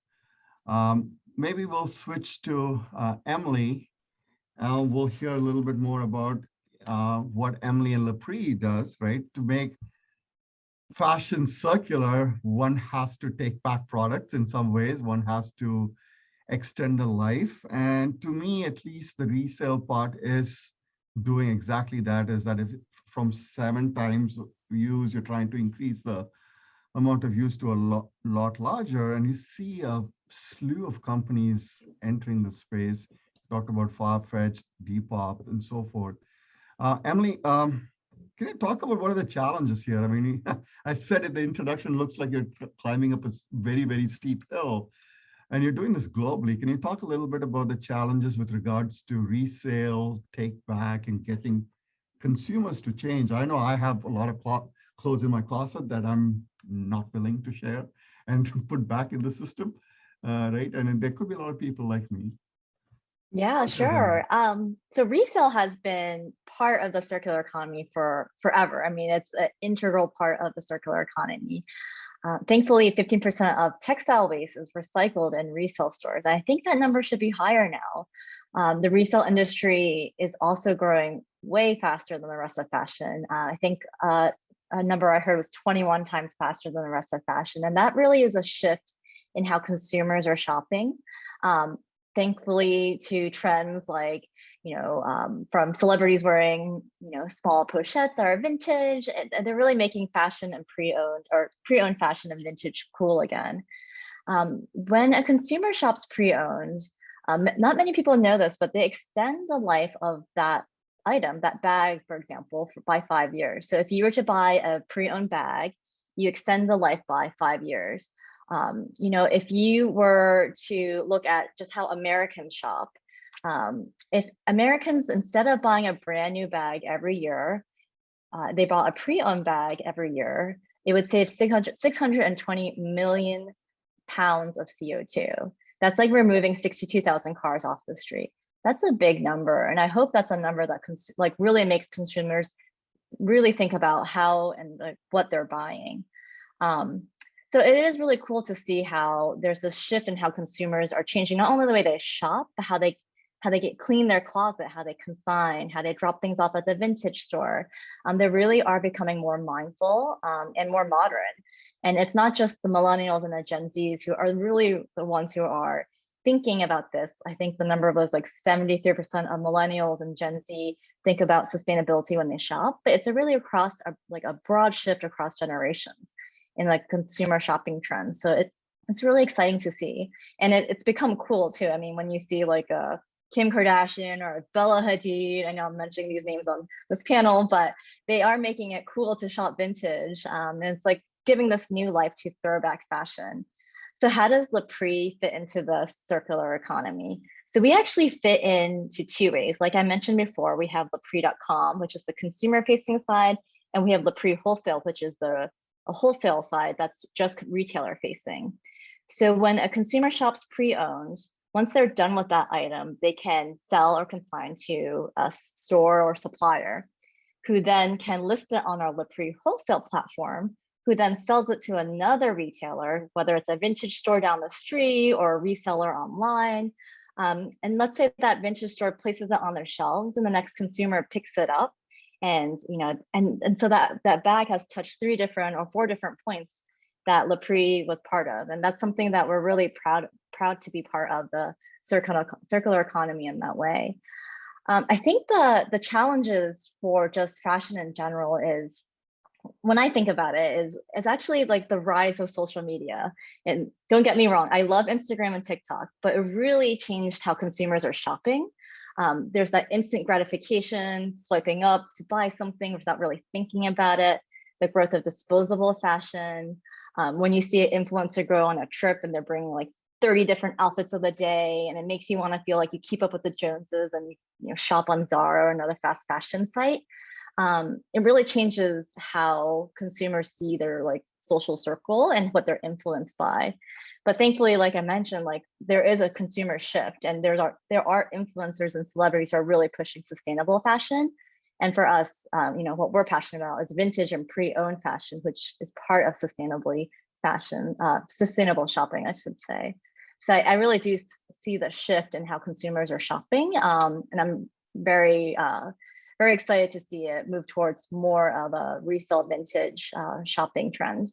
Maybe we'll switch to Emily. We'll hear a little bit more about what Emily and LePrix does, right? To make fashion circular, one has to take back products in some ways. One has to extend the life. And to me, at least, the resale part is doing exactly that, is that if from 7 times use, you're trying to increase the amount of use to a lot larger. And you see a slew of companies entering the space. Talked about Farfetch, Depop, and so forth. Emily, can you talk about what are the challenges here? I mean, I said in the introduction, looks like you're climbing up a very, very steep hill, and you're doing this globally. Can you talk a little bit about the challenges with regards to resale, take back, and getting consumers to change? I know I have a lot of clothes in my closet that I'm not willing to share and put back in the system, right? And there could be a lot of people like me. Yeah, sure. So resale has been part of the circular economy for forever. I mean, it's an integral part of the circular economy. Thankfully, 15% of textile waste is recycled in resale stores. I think that number should be higher now. The resale industry is also growing way faster than the rest of fashion. I think number I heard was 21 times faster than the rest of fashion. And that really is a shift in how consumers are shopping. Thankfully to trends like, from celebrities wearing, small pochettes that are vintage, and they're really making fashion and pre-owned fashion and vintage cool again. When a consumer shops pre-owned, not many people know this, but they extend the life of that item, that bag, for example, by 5 years. So if you were to buy a pre-owned bag, you extend the life by 5 years. If you were to look at just how Americans shop, if Americans, instead of buying a brand new bag every year, they bought a pre-owned bag every year, it would save 620 million pounds of CO2. That's like removing 62,000 cars off the street. That's a big number. And I hope that's a number that really makes consumers really think about how and what they're buying. So it is really cool to see how there's this shift in how consumers are changing not only the way they shop, but how they clean their closet, how they consign, how they drop things off at the vintage store. They really are becoming more mindful and more modern. And it's not just the millennials and the Gen Zs who are really the ones who are thinking about this. I think the number was like 73% of millennials and Gen Z think about sustainability when they shop, but it's a really across a broad shift across generations in like consumer shopping trends. So it's really exciting to see. And it's become cool too. I mean, when you see like a Kim Kardashian or Bella Hadid, I know I'm mentioning these names on this panel, but they are making it cool to shop vintage. And it's like giving this new life to throwback fashion. So how does LePrix fit into the circular economy? So we actually fit into 2 ways. Like I mentioned before, we have LePrix.com, which is the consumer facing side, and we have LePrix Wholesale, which is a wholesale side that's just retailer facing. So when a consumer shops pre-owned, once they're done with that item, they can sell or consign to a store or supplier who then can list it on our LePrix Wholesale platform, who then sells it to another retailer, whether it's a vintage store down the street or a reseller online. And let's say that vintage store places it on their shelves and the next consumer picks it up. And so that bag has touched 3 different or 4 different points that LePrix was part of. And that's something that we're really proud to be part of, the circular economy in that way. I think the challenges for just fashion in general is, when I think about it, is actually like the rise of social media. And don't get me wrong, I love Instagram and TikTok, but it really changed how consumers are shopping. There's that instant gratification, swiping up to buy something without really thinking about it, the growth of disposable fashion. When you see an influencer go on a trip and they're bringing like 30 different outfits of the day, and it makes you want to feel like you keep up with the Joneses and you shop on Zara or another fast fashion site. It really changes how consumers see their like social circle and what they're influenced by. But thankfully, like I mentioned, like there is a consumer shift, and there are influencers and celebrities who are really pushing sustainable fashion. And for us, what we're passionate about is vintage and pre-owned fashion, which is part of sustainable shopping, I should say. So I really do see the shift in how consumers are shopping, and I'm very excited to see it move towards more of a resale vintage shopping trend.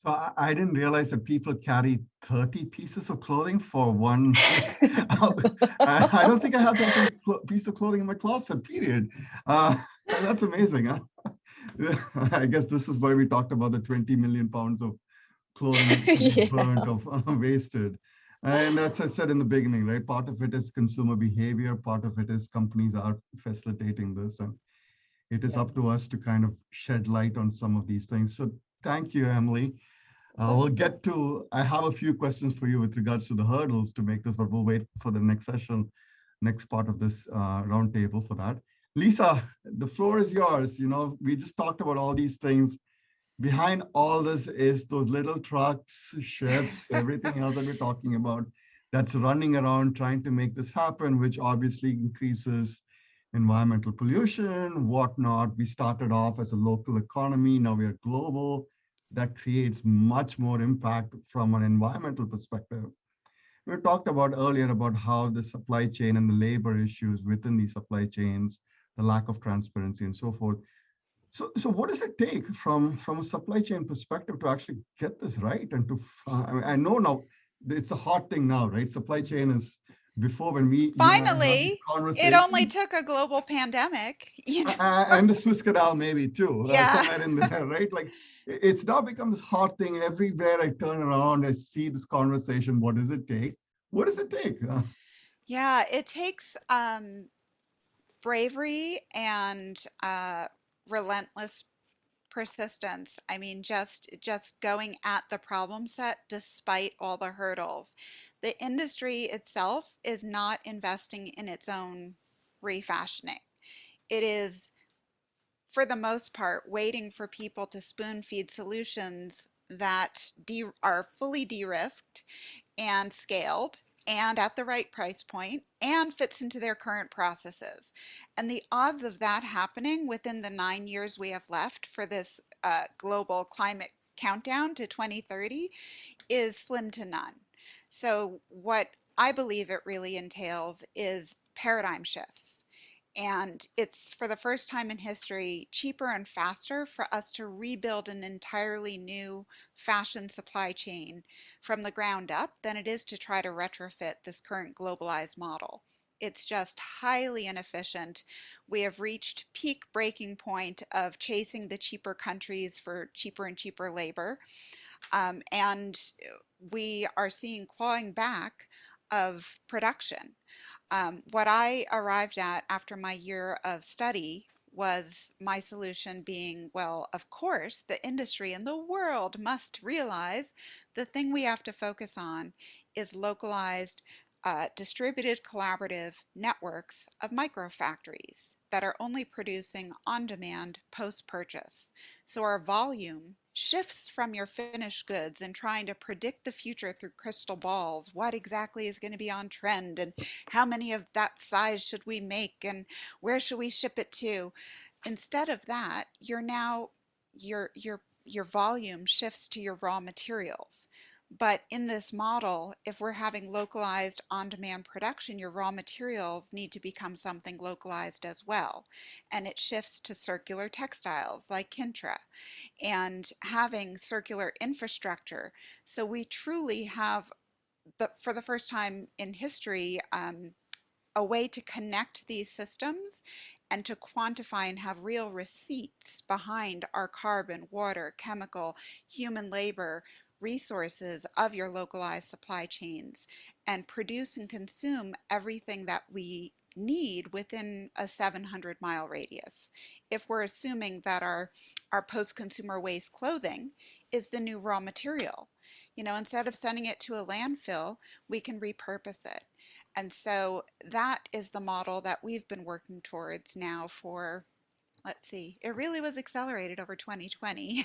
So I didn't realize that people carry 30 pieces of clothing for one. I don't think I have that piece of clothing in my closet, period. That's amazing. Huh? I guess this is why we talked about the 20 million pounds of clothing burnt or wasted. And as I said in the beginning, right, part of it is consumer behavior, part of it is companies are facilitating this, and it is up to us to kind of shed light on some of these things. So thank you, Emily. I have a few questions for you with regards to the hurdles to make this, but we'll wait for the next session, next part of this roundtable for that. Lisa, the floor is yours. We just talked about all these things. Behind all this is those little trucks, ships, everything else that we're talking about that's running around trying to make this happen, which obviously increases environmental pollution, whatnot. We started off as a local economy, now we are global. That creates much more impact from an environmental perspective. We talked about earlier about how the supply chain and the labor issues within these supply chains, the lack of transparency and so forth. So what does it take from a supply chain perspective to actually get this right? And I mean, I know now it's a hot thing now, right? Supply chain is before when you and I have these Finally, it only conversations, took a global pandemic, you know. and the Swiss Canal maybe too, Yeah. somewhere in there, right? Like it's now become this hot thing everywhere. I turn around, I see this conversation. What does it take? What does it take? Yeah, it takes bravery and relentless persistence. I mean, just going at the problem set despite all the hurdles. The industry itself is not investing in its own refashioning. It is, for the most part, waiting for people to spoon feed solutions that are fully de-risked and scaled and at the right price point and fits into their current processes. And the odds of that happening within the 9 years we have left for this global climate countdown to 2030 is slim to none. So what I believe it really entails is paradigm shifts. And it's, for the first time in history, cheaper and faster for us to rebuild an entirely new fashion supply chain from the ground up than it is to try to retrofit this current globalized model. It's just highly inefficient. We have reached peak breaking point of chasing the cheaper countries for cheaper and cheaper labor. And we are seeing clawing back of production. What I arrived at after my year of study was my solution being, well, of course, the industry and the world must realize the thing we have to focus on is localized, distributed collaborative networks of microfactories that are only producing on demand post-purchase. So our volume shifts from your finished goods and trying to predict the future through crystal balls, what exactly is going to be on trend and how many of that size should we make and where should we ship it to? Instead of that, you're now your volume shifts to your raw materials. But in this model, if we're having localized on-demand production, your raw materials need to become something localized as well. And it shifts to circular textiles like Kintra and having circular infrastructure. So we truly have, for the first time in history, a way to connect these systems and to quantify and have real receipts behind our carbon, water, chemical, human labor resources of your localized supply chains and produce and consume everything that we need within a 700-mile radius. If we're assuming that our post-consumer waste clothing is the new raw material, instead of sending it to a landfill, we can repurpose it. And so that is the model that we've been working towards now for, let's see, it really was accelerated over 2020.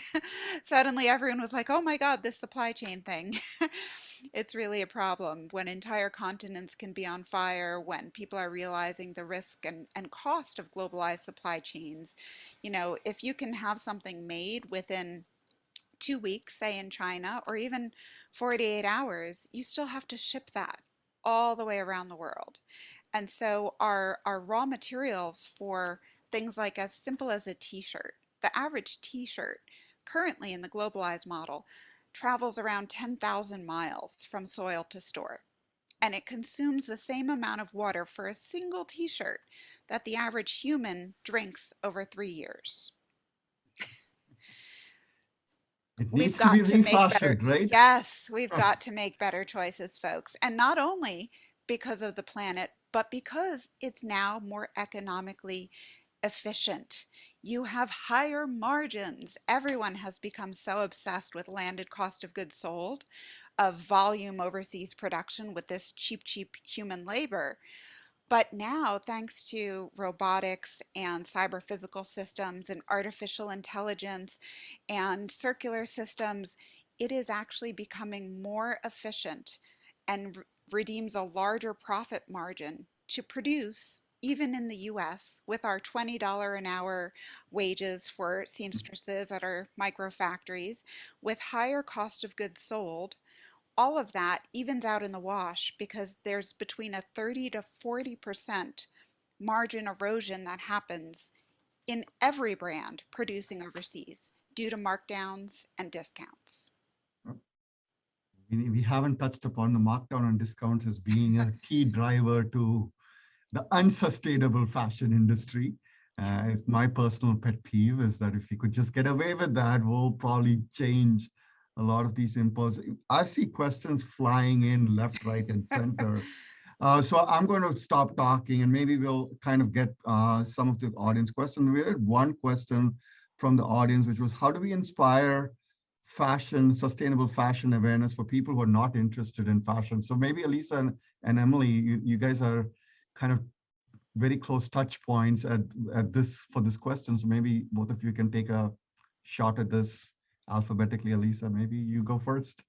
Suddenly everyone was like, oh my God, this supply chain thing. It's really a problem when entire continents can be on fire, when people are realizing the risk and cost of globalized supply chains. If you can have something made within 2 weeks, say in China, or even 48 hours, you still have to ship that all the way around the world. And so our raw materials for things like as simple as a t-shirt, the average t-shirt currently in the globalized model travels around 10,000 miles from soil to store. And it consumes the same amount of water for a single t-shirt that the average human drinks over 3 years. It We've needs to be got to make better, refashioned, right? yes, we've got to make better choices, folks. And not only because of the planet, but because it's now more economically efficient. You have higher margins. Everyone has become so obsessed with landed cost of goods sold, of volume overseas production with this cheap, cheap human labor. But now, thanks to robotics and cyber physical systems and artificial intelligence and circular systems, it is actually becoming more efficient and redeems a larger profit margin to produce, even in the US, with our $20 an hour wages for seamstresses at our micro factories, with higher cost of goods sold. All of that evens out in the wash because there's between a 30 to 40% margin erosion that happens in every brand producing overseas due to markdowns and discounts. We haven't touched upon the markdown and discounts as being a key driver to the unsustainable fashion industry. It's my personal pet peeve is that if we could just get away with that, we'll probably change a lot of these impulses. I see questions flying in left, right, and center. So I'm going to stop talking and maybe we'll kind of get some of the audience questions. We had one question from the audience, which was, how do we inspire fashion, sustainable fashion awareness for people who are not interested in fashion? So maybe Alissa and Emily, you guys are kind of very close touch points at this for this question. So maybe both of you can take a shot at this alphabetically. Alissa, maybe you go first.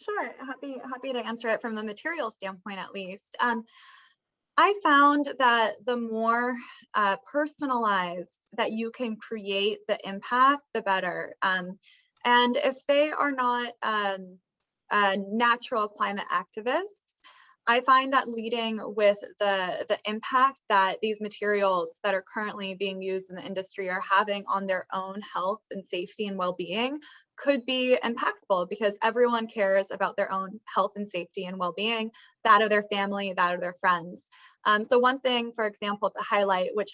Sure, happy to answer it from the material standpoint at least. I found that the more personalized that you can create the impact, the better. And if they are not natural climate activists, I find that leading with the impact that these materials that are currently being used in the industry are having on their own health and safety and well-being could be impactful, because everyone cares about their own health and safety and well-being, that of their family, that of their friends. So one thing, for example, to highlight, which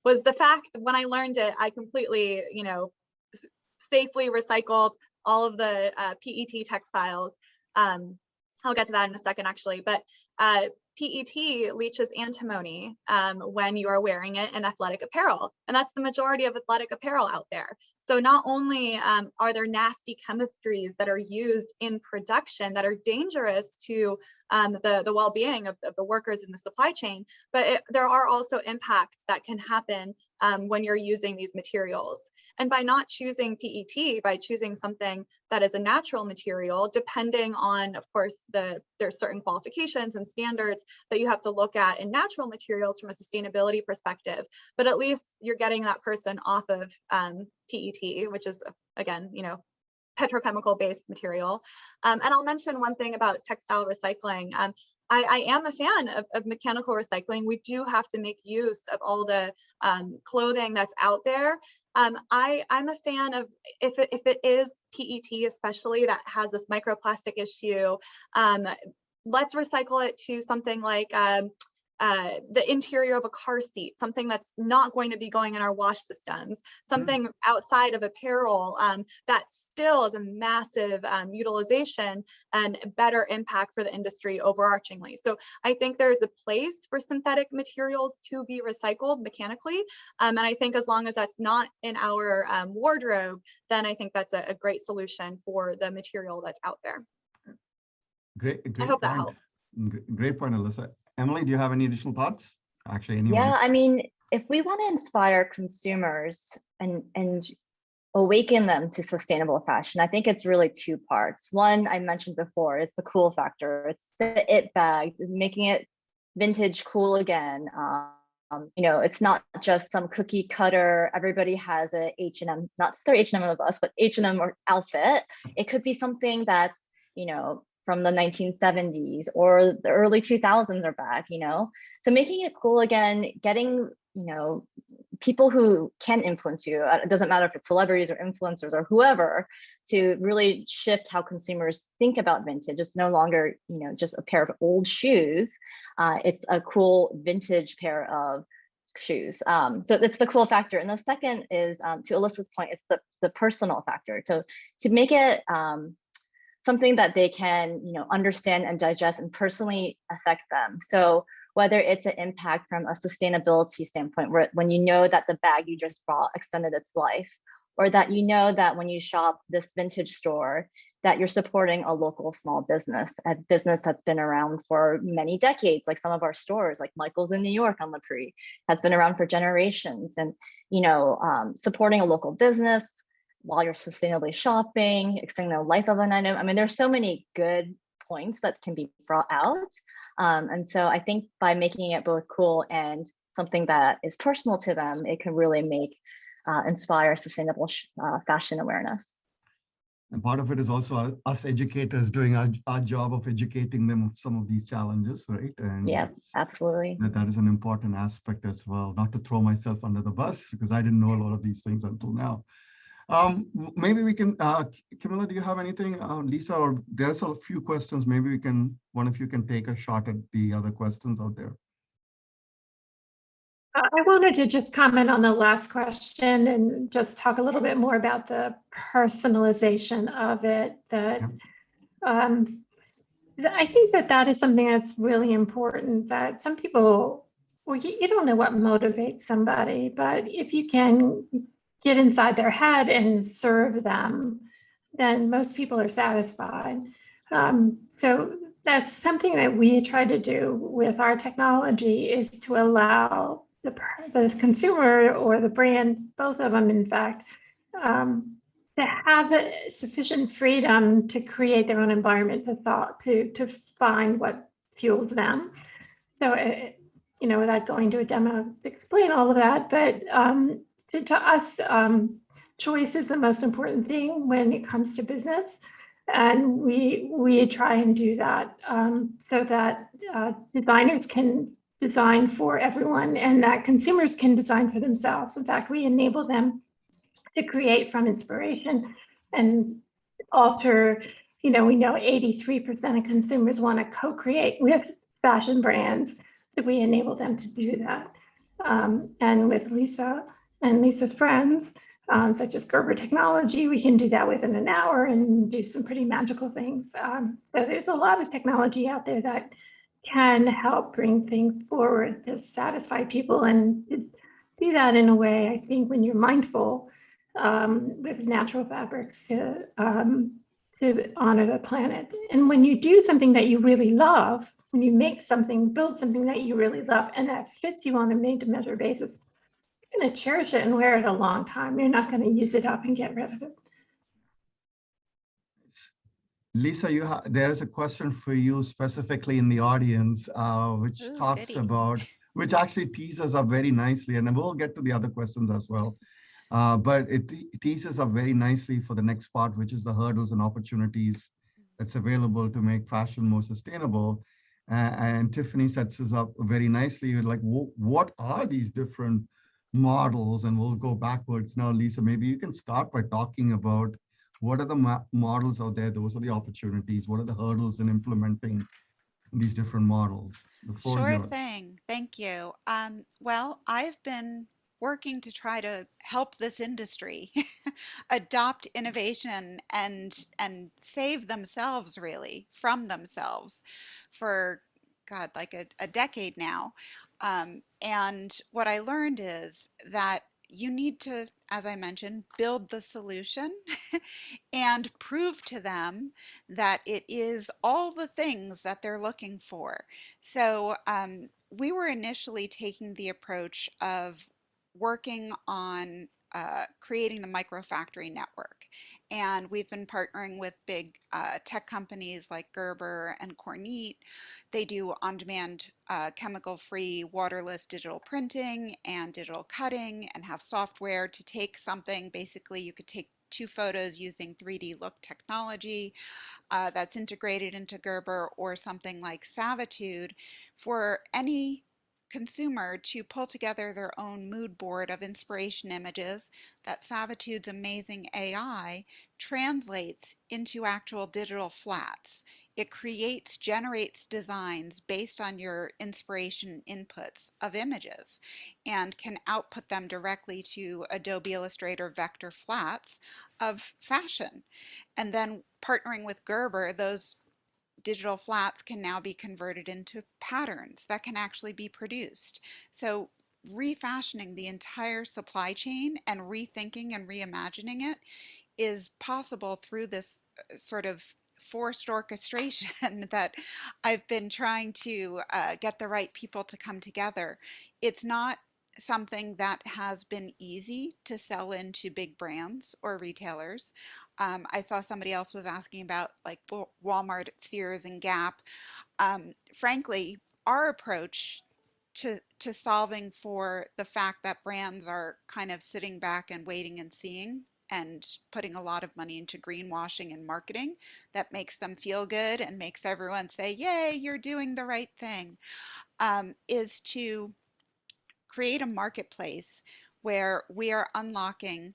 was the fact that when I learned it, I completely, safely recycled all of the PET textiles. I'll get to that in a second, actually, but PET leaches antimony when you are wearing it in athletic apparel, and that's the majority of athletic apparel out there. So not only are there nasty chemistries that are used in production that are dangerous to the well-being of the workers in the supply chain, but there are also impacts that can happen when you're using these materials. And by not choosing PET, by choosing something that is a natural material, depending on, of course, there's certain qualifications and standards that you have to look at in natural materials from a sustainability perspective, but at least you're getting that person off of PET, which is, again, petrochemical based material. And I'll mention one thing about textile recycling. I am a fan of mechanical recycling. We do have to make use of all the clothing that's out there. I'm a fan of, if it is PET especially that has this microplastic issue, let's recycle it to something like the interior of a car seat, something that's not going to be going in our wash systems, something outside of apparel that still is a massive utilization and better impact for the industry overarchingly. So I think there's a place for synthetic materials to be recycled mechanically. And I think as long as that's not in our wardrobe, then I think that's a great solution for the material that's out there. Great I hope point. That helps. Great point, Alissa. Emily, do you have any additional thoughts? Actually, anyone? Yeah, I mean, if we want to inspire consumers and awaken them to sustainable fashion, I think it's really two parts. One, I mentioned before, it's the cool factor. It's the it bag, making it vintage cool again. It's not just some cookie cutter, everybody has a H&M, not that they're H&M of us, but H&M or outfit. It could be something that's, from the 1970s or the early 2000s are back, So making it cool again, getting, people who can influence you, it doesn't matter if it's celebrities or influencers or whoever, to really shift how consumers think about vintage. It's no longer, just a pair of old shoes. It's a cool vintage pair of shoes. So it's the cool factor. And the second is, to Alyssa's point, it's the personal factor. To make it, something that they can, understand and digest and personally affect them. So whether it's an impact from a sustainability standpoint, where when you know that the bag you just bought extended its life, or that that when you shop this vintage store, that you're supporting a local small business, a business that's been around for many decades, like some of our stores, like Michael's in New York on LePrix, has been around for generations. And, supporting a local business while you're sustainably shopping, extending the life of an item. I mean, there's so many good points that can be brought out. And so I think by making it both cool and something that is personal to them, it can really inspire sustainable fashion awareness. And part of it is also us educators doing our job of educating them of some of these challenges, right? And Yeah, absolutely. that is an important aspect as well, not to throw myself under the bus, because I didn't know a lot of these things until now. Maybe we can, Camilla, do you have anything? Lisa, or there's a few questions. Maybe we can, one of you can take a shot at the other questions out there. I wanted to just comment on the last question and just talk a little bit more about the personalization of it. That I think that is something that's really important, that some people, well, you don't know what motivates somebody, but if you can get inside their head and serve them, then most people are satisfied. So that's something that we try to do with our technology, is to allow the consumer or the brand, both of them, in fact, to have sufficient freedom to create their own environment to find what fuels them. So, without going to a demo to explain all of that, but to us, choice is the most important thing when it comes to business. And we try and do that so that designers can design for everyone and that consumers can design for themselves. In fact, we enable them to create from inspiration and alter. We know 83% of consumers want to co-create with fashion brands, so we enable them to do that. And with Lisa and Lisa's friends, such as Gerber Technology, we can do that within an hour and do some pretty magical things. So there's a lot of technology out there that can help bring things forward to satisfy people, and do that in a way, I think, when you're mindful with natural fabrics to honor the planet. And when you do something that you really love, when you make something, build something that you really love and that fits you on a made-to-measure basis, you're going to cherish it and wear it a long time. You're not going to use it up and get rid of it. Lisa, there's a question for you specifically in the audience, which talks goody. about, which actually teases up very nicely, and we'll get to the other questions as well. But it teases up very nicely for the next part, which is the hurdles and opportunities that's available to make fashion more sustainable. And Tiffany sets us up very nicely with, like, what are these different models? And we'll go backwards now. Lisa, maybe you can start by talking about what are the models out there? Those are the opportunities. What are the hurdles in implementing these different models? Sure thing. Thank you. Well, I've been working to try to help this industry adopt innovation and save themselves, really, from themselves for, God, like a decade now. And what I learned is that you need to, as I mentioned, build the solution and prove to them that it is all the things that they're looking for. So we were initially taking the approach of working on creating the microfactory network. And we've been partnering with big tech companies like Gerber and Kornit. They do on-demand chemical-free, waterless digital printing and digital cutting, and have software to take something. Basically, you could take 2 photos using 3D look technology that's integrated into Gerber, or something like Savitude, for any consumer to pull together their own mood board of inspiration images that Savitude's amazing AI translates into actual digital flats. It generates designs based on your inspiration inputs of images and can output them directly to Adobe Illustrator vector flats of fashion. And then partnering with Gerber, those digital flats can now be converted into patterns that can actually be produced. So refashioning the entire supply chain and rethinking and reimagining it is possible through this sort of forced orchestration that I've been trying to get the right people to come together. It's not something that has been easy to sell into big brands or retailers. I saw somebody else was asking about, like, Walmart, Sears, and Gap. Frankly, our approach to solving for the fact that brands are kind of sitting back and waiting and seeing and putting a lot of money into greenwashing and marketing that makes them feel good and makes everyone say, yay, you're doing the right thing, is to create a marketplace where we are unlocking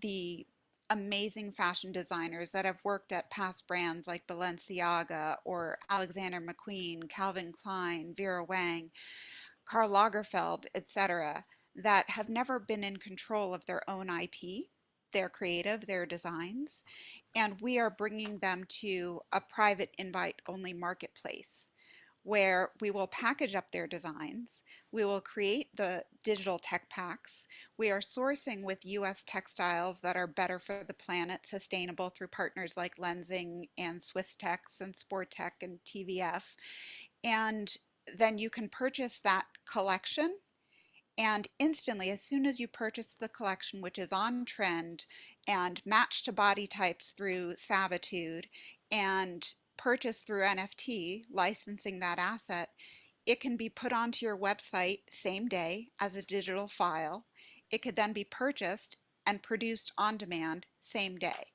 the amazing fashion designers that have worked at past brands like Balenciaga or Alexander McQueen, Calvin Klein, Vera Wang, Karl Lagerfeld, etc., that have never been in control of their own IP, their creative, their designs, and we are bringing them to a private invite-only marketplace where we will package up their designs, we will create the digital tech packs, we are sourcing with US textiles that are better for the planet, sustainable through partners like Lenzing and Swiss Tex and Sportech and TVF, and then you can purchase that collection and instantly, as soon as you purchase the collection, which is on trend and matched to body types through Savitude and purchased through NFT, licensing that asset, it can be put onto your website same day as a digital file. It could then be purchased and produced on demand same day.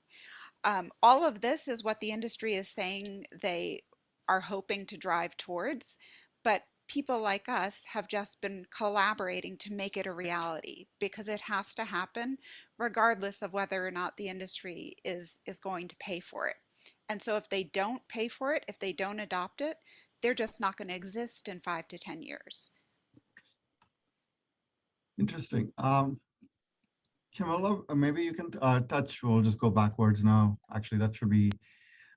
All of this is what the industry is saying they are hoping to drive towards, but people like us have just been collaborating to make it a reality because it has to happen regardless of whether or not the industry is going to pay for it. And so if they don't pay for it, if they don't adopt it, they're just not going to exist in 5 to 10 years. Interesting. Camilla, maybe you can touch, we'll just go backwards now. Actually, that should be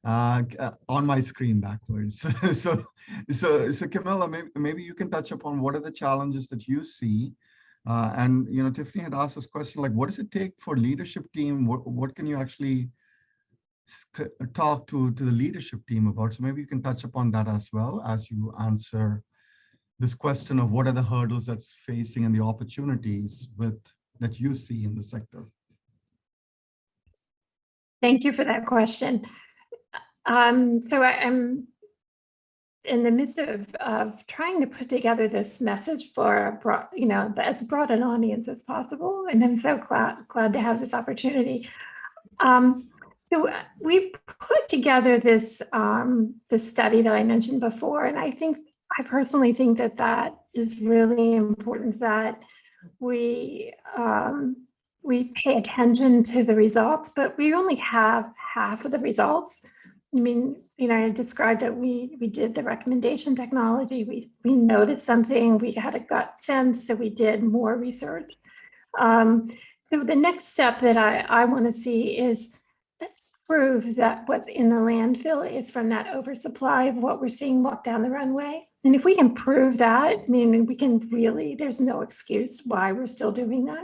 on my screen backwards. so Camilla, maybe you can touch upon what are the challenges that you see. And, you know, Tiffany had asked this question, like, what does it take for leadership team? What can you actually talk to the leadership team about? So maybe you can touch upon that as well as you answer this question of what are the hurdles that's facing and the opportunities that you see in the sector. Thank you for that question. So I'm in the midst of trying to put together this message for as broad an audience as possible, and I'm so glad to have this opportunity. So we put together this study that I mentioned before, and I personally think that is really important, that we pay attention to the results, but we only have half of the results. I mean, I described that we did the recommendation technology, we noticed something, we had a gut sense, so we did more research. So the next step that I want to see is, let's prove that what's in the landfill is from that oversupply of what we're seeing walk down the runway. And if we can prove that, I mean, we can really, there's no excuse why we're still doing that.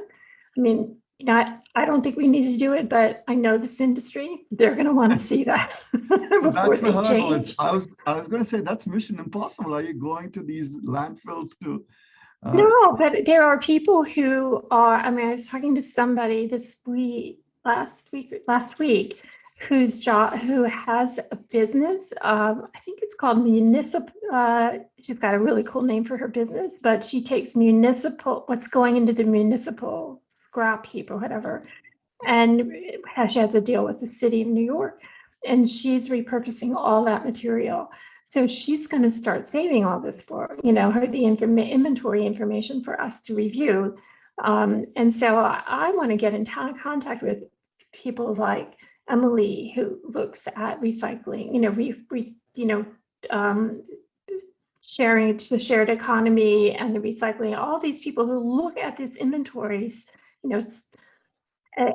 I mean, I don't think we need to do it, but I know this industry, they're going to want to see that before they change. I was going to say that's mission impossible. Are you going to these landfills to? No, but there are people who are. I mean, I was talking to somebody last week, who has a business. I think it's called municipal. She's got a really cool name for her business, but she takes what's going into the municipal scrap heap or whatever, and she has a deal with the city of New York, and she's repurposing all that material. So she's going to start saving all this for the inventory information for us to review, and so I want to get in contact with people like Emily, who looks at recycling, sharing the shared economy and the recycling, all these people who look at these inventories,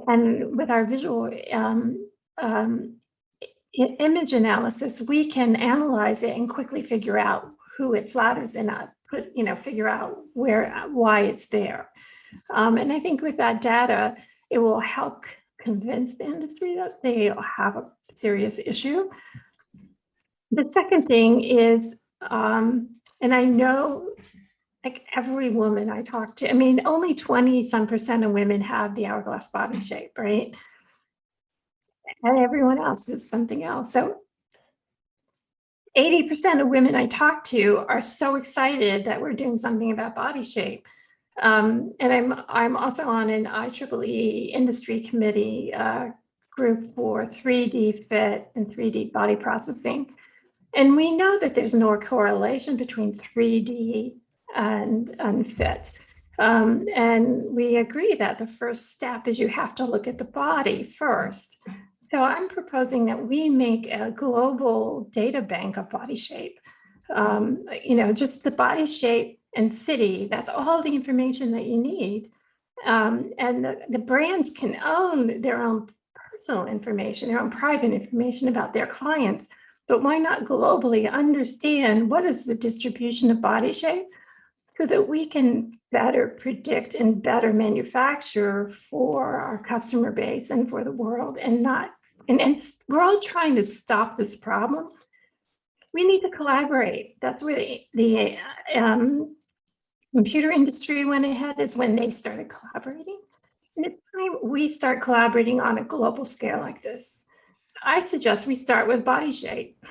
and with our visual image analysis, we can analyze it and quickly figure out who it flatters and figure out why it's there. And I think with that data, it will help convince the industry that they have a serious issue. The second thing is, and I know, like every woman I talk to, I mean, only 20% of women have the hourglass body shape, right? And everyone else is something else. So 80% of women I talk to are so excited that we're doing something about body shape. And I'm also on an IEEE industry committee group for 3D fit and 3D body processing. And we know that there's no correlation between 3D and fit. And we agree that the first step is you have to look at the body first. So I'm proposing that we make a global data bank of body shape. Just the body shape and city, that's all the information that you need. And the brands can own their own personal information, their own private information about their clients, but why not globally understand what is the distribution of body shape so that we can better predict and better manufacture for our customer base and for the world and we're all trying to stop this problem. We need to collaborate. That's where the computer industry went ahead, is when they started collaborating. And it's time we start collaborating on a global scale like this. I suggest we start with body shape.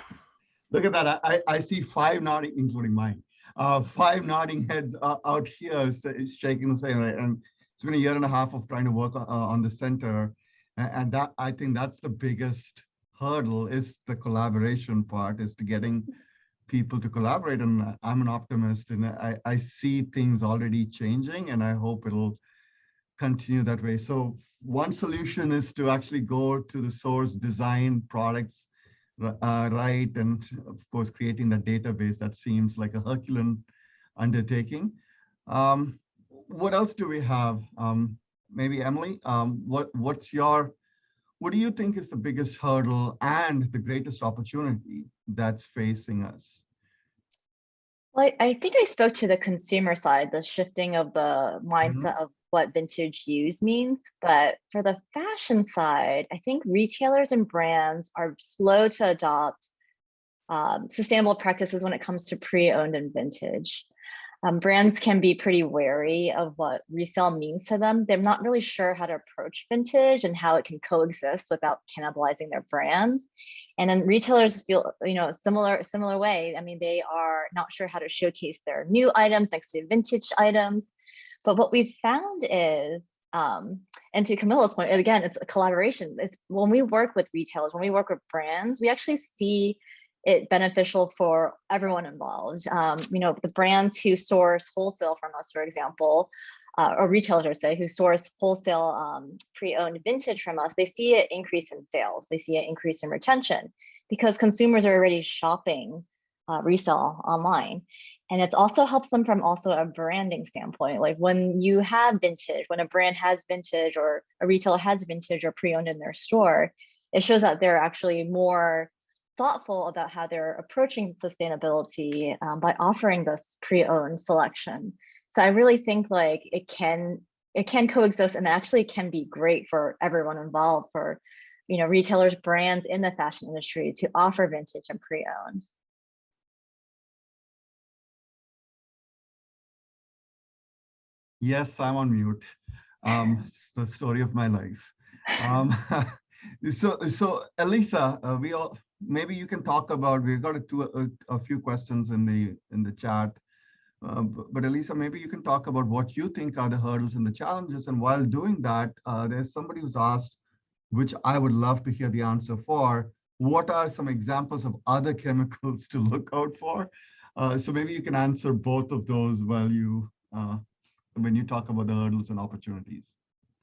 Look at that. I see 5 nodding, including mine. 5 nodding heads out here shaking the same way. And it's been a year and a half of trying to work on the center. And that, I think that's the biggest hurdle, is the collaboration part, is to getting people to collaborate. And I'm an optimist, and I see things already changing, and I hope it'll continue that way. So one solution is to actually go to the source, design products right, and of course creating the database. That seems like a Herculean undertaking. What else do we have? Maybe Emily, what do you think is the biggest hurdle and the greatest opportunity that's facing us? Well, I think I spoke to the consumer side, the shifting of the mindset of what vintage use means. But for the fashion side, I think retailers and brands are slow to adopt sustainable practices when it comes to pre-owned and vintage. Brands can be pretty wary of what resale means to them. They're not really sure how to approach vintage and how it can coexist without cannibalizing their brands. And then retailers feel, similar way. I mean, they are not sure how to showcase their new items next to vintage items. But what we've found is, and to Camilla's point, again, it's a collaboration. It's when we work with retailers, when we work with brands, we actually see it beneficial for everyone involved. The brands who source wholesale from us, for example, or retailers, I say, who source wholesale pre-owned vintage from us, they see an increase in sales. They see an increase in retention because consumers are already shopping resale online. And it also helps them from also a branding standpoint. Like when you have vintage, when a brand has vintage or a retailer has vintage or pre-owned in their store, it shows that they're actually more thoughtful about how they're approaching sustainability by offering this pre-owned selection. So I really think like it can coexist, and actually can be great for everyone involved, for retailers, brands in the fashion industry to offer vintage and pre-owned. Yes, I'm on mute. It's the story of my life. So Alissa, maybe you can talk about. We've got a few questions in the chat, but Alissa, maybe you can talk about what you think are the hurdles and the challenges. And while doing that, there's somebody who's asked, which I would love to hear the answer for. What are some examples of other chemicals to look out for? So maybe you can answer both of those while when you talk about the hurdles and opportunities.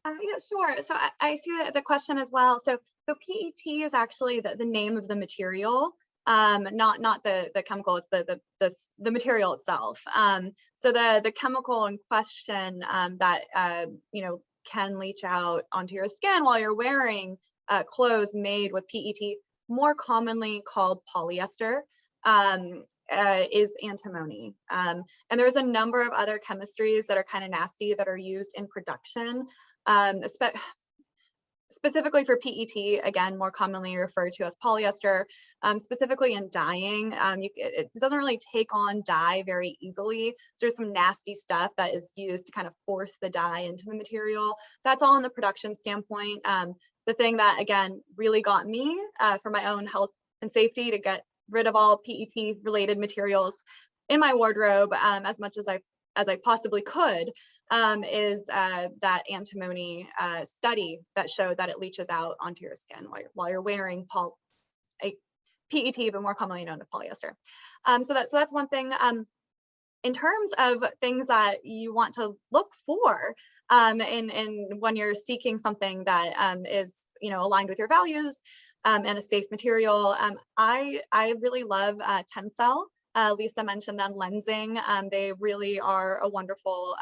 Yeah, sure. So I see the question as well. So PET is actually the name of the material, not the chemical. It's the material itself. So the chemical in question that can leach out onto your skin while you're wearing clothes made with PET, more commonly called polyester, is antimony. And there's a number of other chemistries that are kind of nasty that are used in production, specifically for PET, again, more commonly referred to as polyester, specifically in dyeing. It doesn't really take on dye very easily. So there's some nasty stuff that is used to kind of force the dye into the material. That's all in the production standpoint. The thing that, again, really got me for my own health and safety to get rid of all PET related materials in my wardrobe, as much as I as I possibly could, is that antimony study that showed that it leaches out onto your skin while you're wearing PET, but more commonly known as polyester. So that's one thing. In terms of things that you want to look for in when you're seeking something that is aligned with your values and a safe material, I really love Tencel. Lisa mentioned them lensing. They really are a wonderful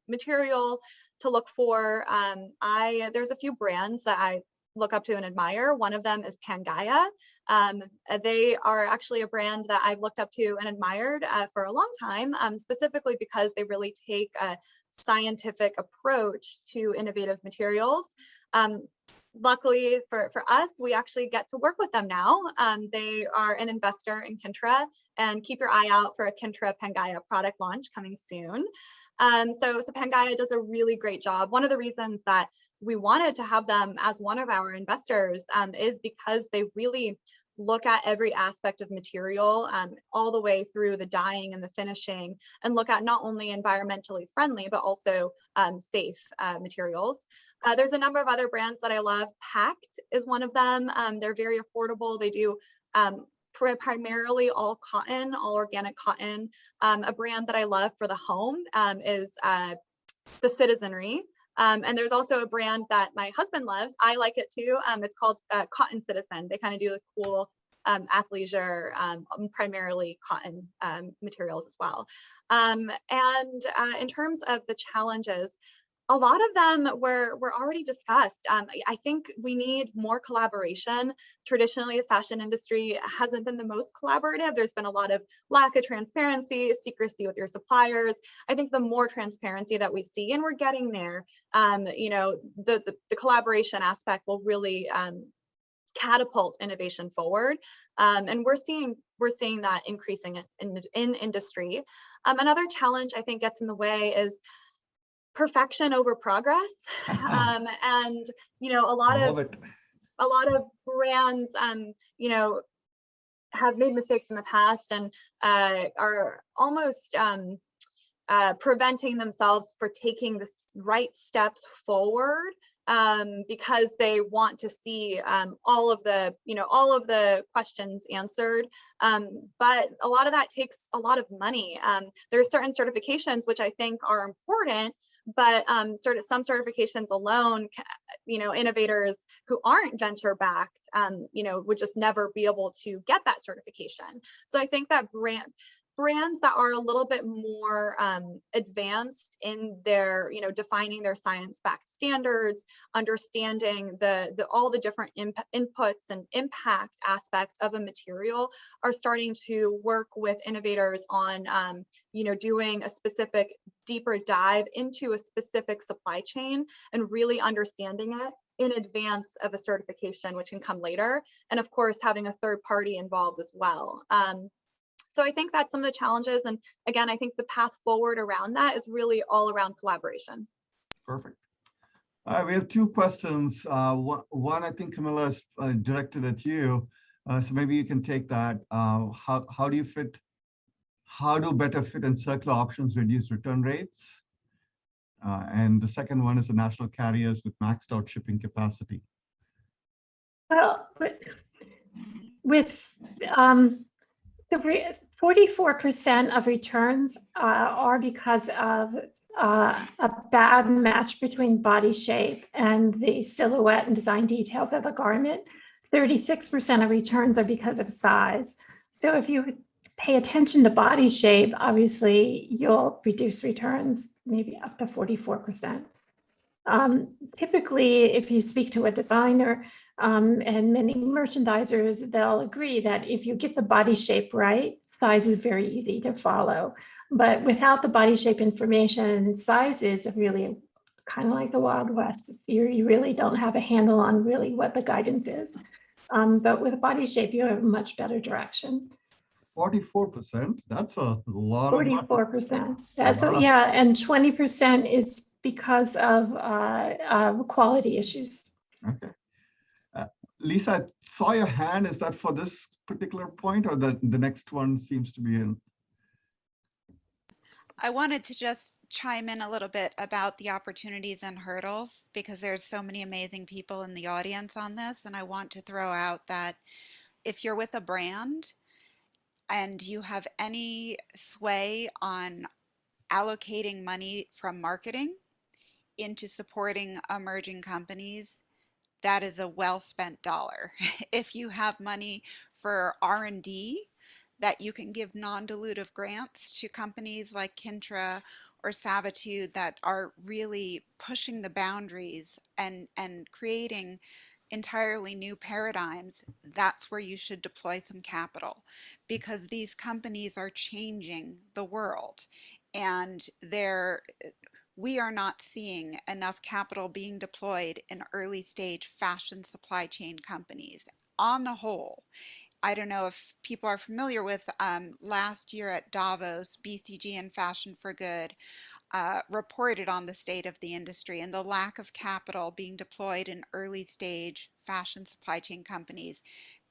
material to look for. There's a few brands that I look up to and admire. One of them is Pangaea. They are actually a brand that I've looked up to and admired for a long time, specifically because they really take a scientific approach to innovative materials. Luckily for us, we actually get to work with them now. They are an investor in Kintra, and keep your eye out for a Kintra Pangaea product launch coming soon. So Pangaea does a really great job. One of the reasons that we wanted to have them as one of our investors is because they really look at every aspect of material all the way through the dyeing and the finishing, and look at not only environmentally friendly, but also safe materials. There's a number of other brands that I love. Pact is one of them. They're very affordable. They do primarily all cotton, all organic cotton. A brand that I love for the home is The Citizenry. And there's also a brand that my husband loves. I like it too. It's called Cotton Citizen. They kind of do the cool athleisure, primarily cotton materials as well. And in terms of the challenges, a lot of them were already discussed. I think we need more collaboration. Traditionally, the fashion industry hasn't been the most collaborative. There's been a lot of lack of transparency, secrecy with your suppliers. I think the more transparency that we see, and we're getting there, the collaboration aspect will really catapult innovation forward. And we're seeing that increasing in industry. Another challenge I think gets in the way is perfection over progress. And a lot of brands have made mistakes in the past and are almost preventing themselves for taking the right steps forward because they want to see all of the questions answered. But a lot of that takes a lot of money. There are certain certifications which I think are important, but some certifications alone, innovators who aren't venture backed, would just never be able to get that certification. So I think that brands that are a little bit more advanced in their, defining their science-backed standards, understanding all the different inputs and impact aspects of a material, are starting to work with innovators on, doing a specific deeper dive into a specific supply chain and really understanding it in advance of a certification, which can come later. And of course, having a third party involved as well. So I think that's some of the challenges. And again, I think the path forward around that is really all around collaboration. Perfect. We have two questions. One, I think Camilla is directed at you. So maybe you can take that. How do better fit and circular options reduce return rates? And the second one is the national carriers with maxed out shipping capacity. Well, with the 44% of returns are because of a bad match between body shape and the silhouette and design details of the garment. 36% of returns are because of size. So if you pay attention to body shape, obviously you'll reduce returns maybe up to 44%. Typically, if you speak to a designer and many merchandisers, they'll agree that if you get the body shape right, size is very easy to follow. But without the body shape information, size is really kind of like the Wild West. You really don't have a handle on really what the guidance is. But with body shape, you have a much better direction. 44%, that's a lot. 44%. So yeah, and 20% is because of quality issues. Okay. Lisa, I saw your hand. Is that for this particular point, or the next one seems to be in? I wanted to just chime in a little bit about the opportunities and hurdles because there's so many amazing people in the audience on this. And I want to throw out that if you're with a brand and you have any sway on allocating money from marketing into supporting emerging companies, that is a well-spent dollar. If you have money for R&D that you can give non-dilutive grants to companies like Kintra or Savitude that are really pushing the boundaries and creating entirely new paradigms, that's where you should deploy some capital because these companies are changing the world and we are not seeing enough capital being deployed in early stage fashion supply chain companies on the whole. I don't know if people are familiar with last year at Davos, BCG and Fashion for Good reported on the state of the industry and the lack of capital being deployed in early stage fashion supply chain companies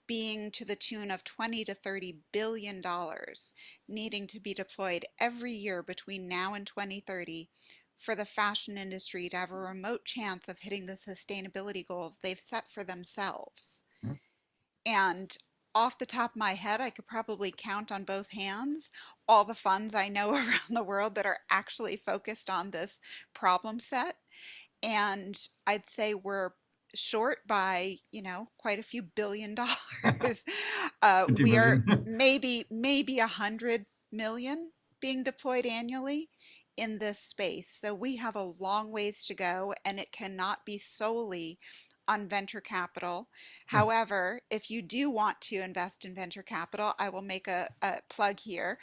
being to the tune of 20 to 30 billion dollars needing to be deployed every year between now and 2030 for the fashion industry to have a remote chance of hitting the sustainability goals they've set for themselves. And off the top of my head, I could probably count on both hands all the funds I know around the world that are actually focused on this problem set. And I'd say we're short by, quite a few billion dollars. 20 We are billion. maybe 100 million being deployed annually in this space. So we have a long ways to go, and it cannot be solely on venture capital. Yeah. However, if you do want to invest in venture capital, I will make a plug here.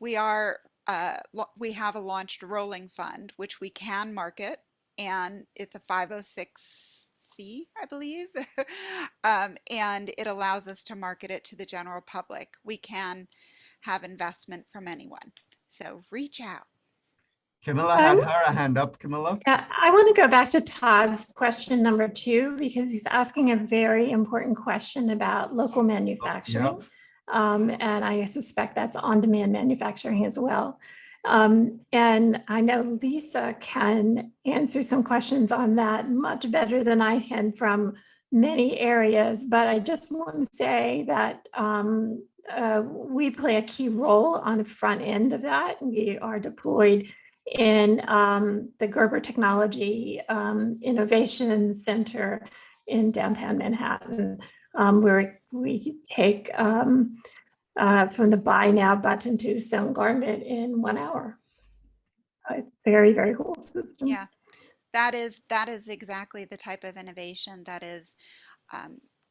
We have a launched rolling fund, which we can market, and it's a 506C, I believe. And it allows us to market it to the general public. We can have investment from anyone. So reach out. Camilla had her hand up, Camilla. Yeah, I want to go back to Todd's question number 2, because he's asking a very important question about local manufacturing. And I suspect that's on-demand manufacturing as well. And I know Lisa can answer some questions on that much better than I can from many areas, but I just want to say that we play a key role on the front end of that. We are deployed in the Gerber Technology Innovation Center in downtown Manhattan, where we take from the buy now button to sewn garment in 1 hour. It's very, very cool system. Yeah, that is exactly the type of innovation that is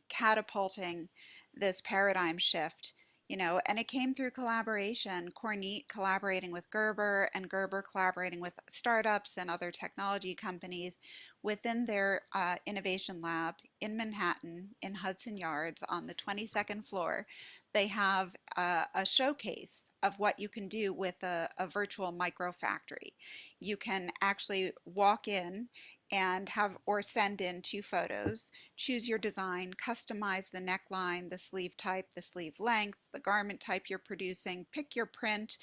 catapulting this paradigm shift. And it came through collaboration, Kornit collaborating with Gerber and Gerber collaborating with startups and other technology companies within their innovation lab in Manhattan in Hudson Yards on the 22nd floor. They have a showcase of what you can do with a virtual micro factory. You can actually walk in and have or send in 2 photos, choose your design, customize the neckline, the sleeve type, the sleeve length, the garment type you're producing, pick your print,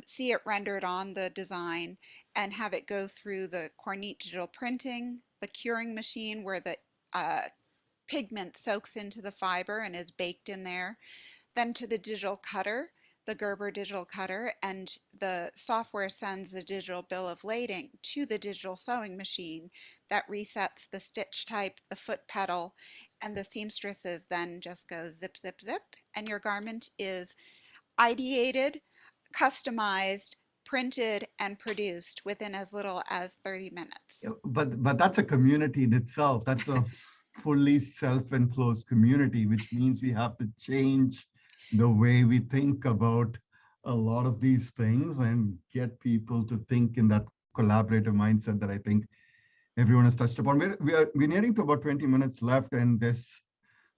see it rendered on the design, and have it go through the Kornit digital printing, the curing machine where the pigment soaks into the fiber and is baked in there, then to the digital cutter, the Gerber digital cutter, and the software sends the digital bill of lading to the digital sewing machine that resets the stitch type, the foot pedal, and the seamstresses then just go zip, zip, zip, and your garment is ideated, customized, printed, and produced within as little as 30 minutes. But that's a community in itself. That's a fully self-enclosed community, which means we have to change the way we think about a lot of these things and get people to think in that collaborative mindset that I think everyone has touched upon. We're nearing to about 20 minutes left, and there's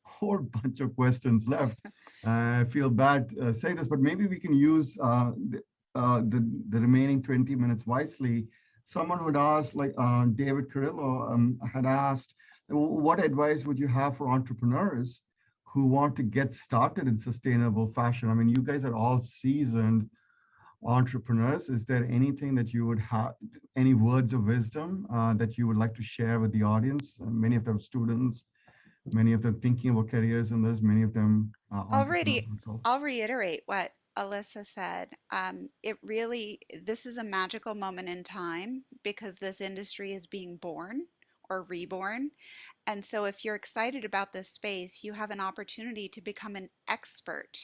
a whole bunch of questions left. I feel bad saying this, but maybe we can use the remaining 20 minutes wisely. Someone would ask, like David Carrillo had asked, what advice would you have for entrepreneurs who want to get started in sustainable fashion? I mean, you guys are all seasoned. entrepreneurs, is there anything that you would have, any words of wisdom that you would like to share with the audience? Many of them students, many of them thinking about careers in this, many of them Already, entrepreneurs themselves. I'll reiterate what Alissa said. This is a magical moment in time because this industry is being born or reborn. And so if you're excited about this space, you have an opportunity to become an expert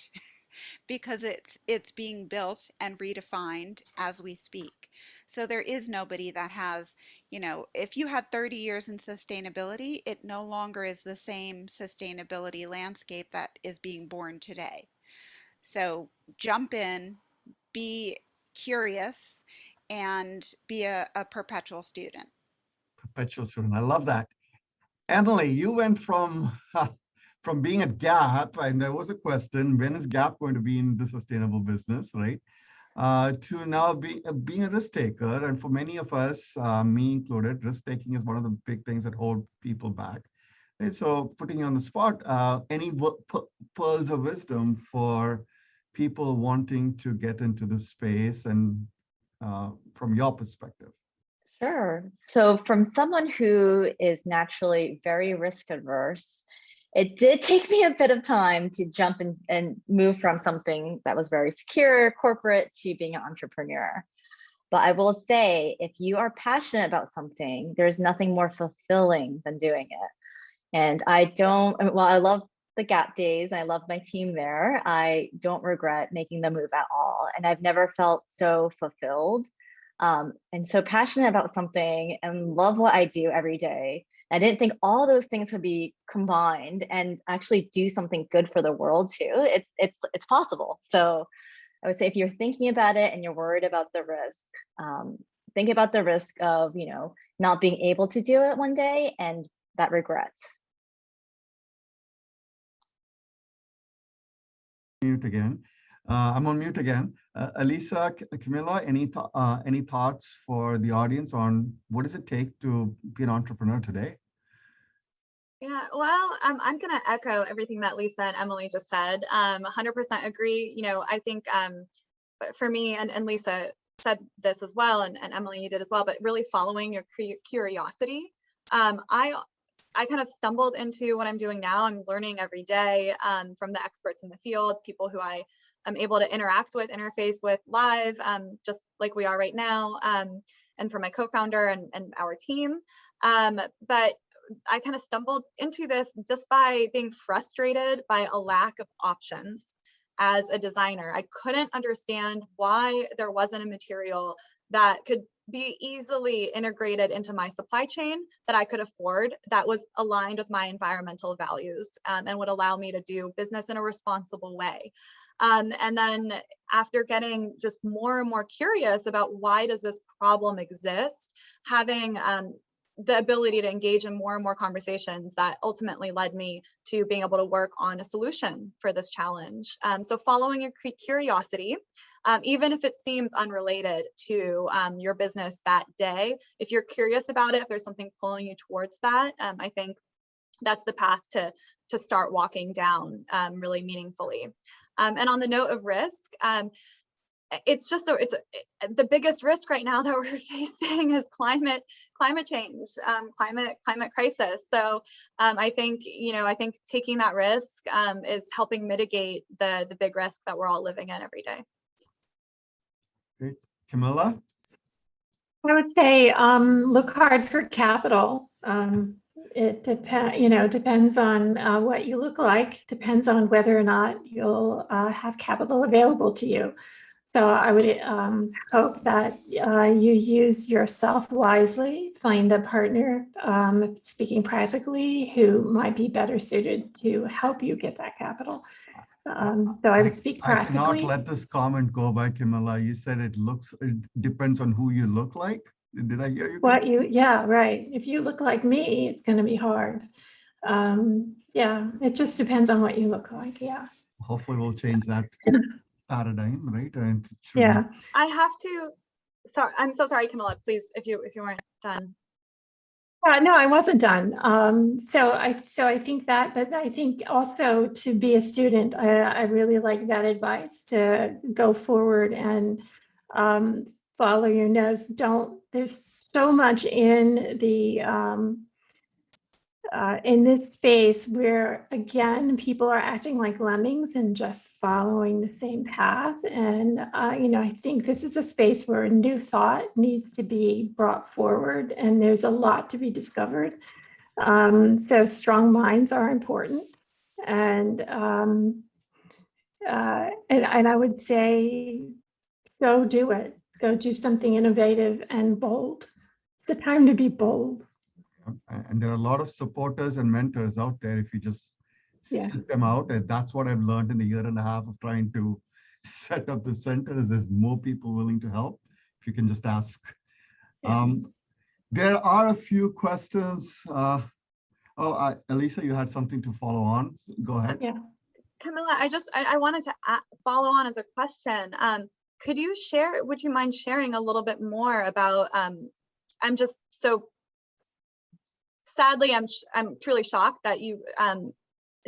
because it's being built and redefined as we speak. So there is nobody that has, if you had 30 years in sustainability, it no longer is the same sustainability landscape that is being born today. So jump in, be curious, and be a perpetual student. Perpetual student, I love that. Emily, you went from from being at Gap, and there was a question, when is Gap going to be in the sustainable business, right? To now being a risk taker. And for many of us, me included, risk taking is one of the big things that hold people back. And so putting you on the spot, any pearls of wisdom for people wanting to get into this space and from your perspective? Sure. So from someone who is naturally very risk averse, it did take me a bit of time to jump in and move from something that was very secure, corporate, to being an entrepreneur. But I will say, if you are passionate about something, there's nothing more fulfilling than doing it. And I love the Gap days. I love my team there. I don't regret making the move at all. And I've never felt so fulfilled and so passionate about something and love what I do every day. I didn't think all those things would be combined and actually do something good for the world too. It's possible. So I would say if you're thinking about it and you're worried about the risk, think about the risk of, not being able to do it one day and that regrets. Mute again. I'm on mute again. Alissa, Camilla, any thoughts for the audience on what does it take to be an entrepreneur today? Yeah, well, I'm going to echo everything that Lisa and Emily just said. 100% agree. I think for me, and Lisa said this as well, and Emily, you did as well, but really following your curiosity. I kind of stumbled into what I'm doing now. I'm learning every day from the experts in the field, people who I am able to interact with, interface with live, just like we are right now, and for my co-founder and our team. But I kind of stumbled into this just by being frustrated by a lack of options as a designer. I couldn't understand why there wasn't a material that could be easily integrated into my supply chain that I could afford, that was aligned with my environmental values, and would allow me to do business in a responsible way. And then after getting just more and more curious about why does this problem exist, having the ability to engage in more and more conversations that ultimately led me to being able to work on a solution for this challenge. So following your curiosity, even if it seems unrelated to your business that day, if you're curious about it, if there's something pulling you towards that, I think that's the path to start walking down really meaningfully. And on the note of risk, it's the biggest risk right now that we're facing is climate change, climate crisis. So I think taking that risk is helping mitigate the big risk that we're all living in every day. Great. Camilla? I would say look hard for capital. It depends on what you look like, depends on whether or not you'll have capital available to you. So I would hope that you use yourself wisely, find a partner, speaking practically, who might be better suited to help you get that capital. So I would speak practically. I cannot let this comment go by, Camilla. You said it depends on who you look like. Did I hear you? Yeah, right. If you look like me, it's going to be hard. Yeah, it just depends on what you look like. Yeah. Hopefully we'll change that paradigm, right? And yeah. I have to, sorry, I'm so sorry, Camilla, please, if you weren't done. No, I wasn't done. So I think that, but I think also to be a student, I really like that advice to go forward and follow your nose. There's so much in the in this space where, again, people are acting like lemmings and just following the same path. And, I think this is a space where new thought needs to be brought forward, and there's a lot to be discovered. So strong minds are important. And I would say, go do it. Go do something innovative and bold. It's the time to be bold. And there are a lot of supporters and mentors out there if you just seek them out. And that's what I've learned in the year and a half of trying to set up the center is there's more people willing to help if you can just ask. There are a few questions. Alissa, you had something to follow on. Go ahead. Yeah. Camilla, I wanted to follow on as a question. Would you mind sharing a little bit more about, I'm just so, sadly, I'm truly shocked that you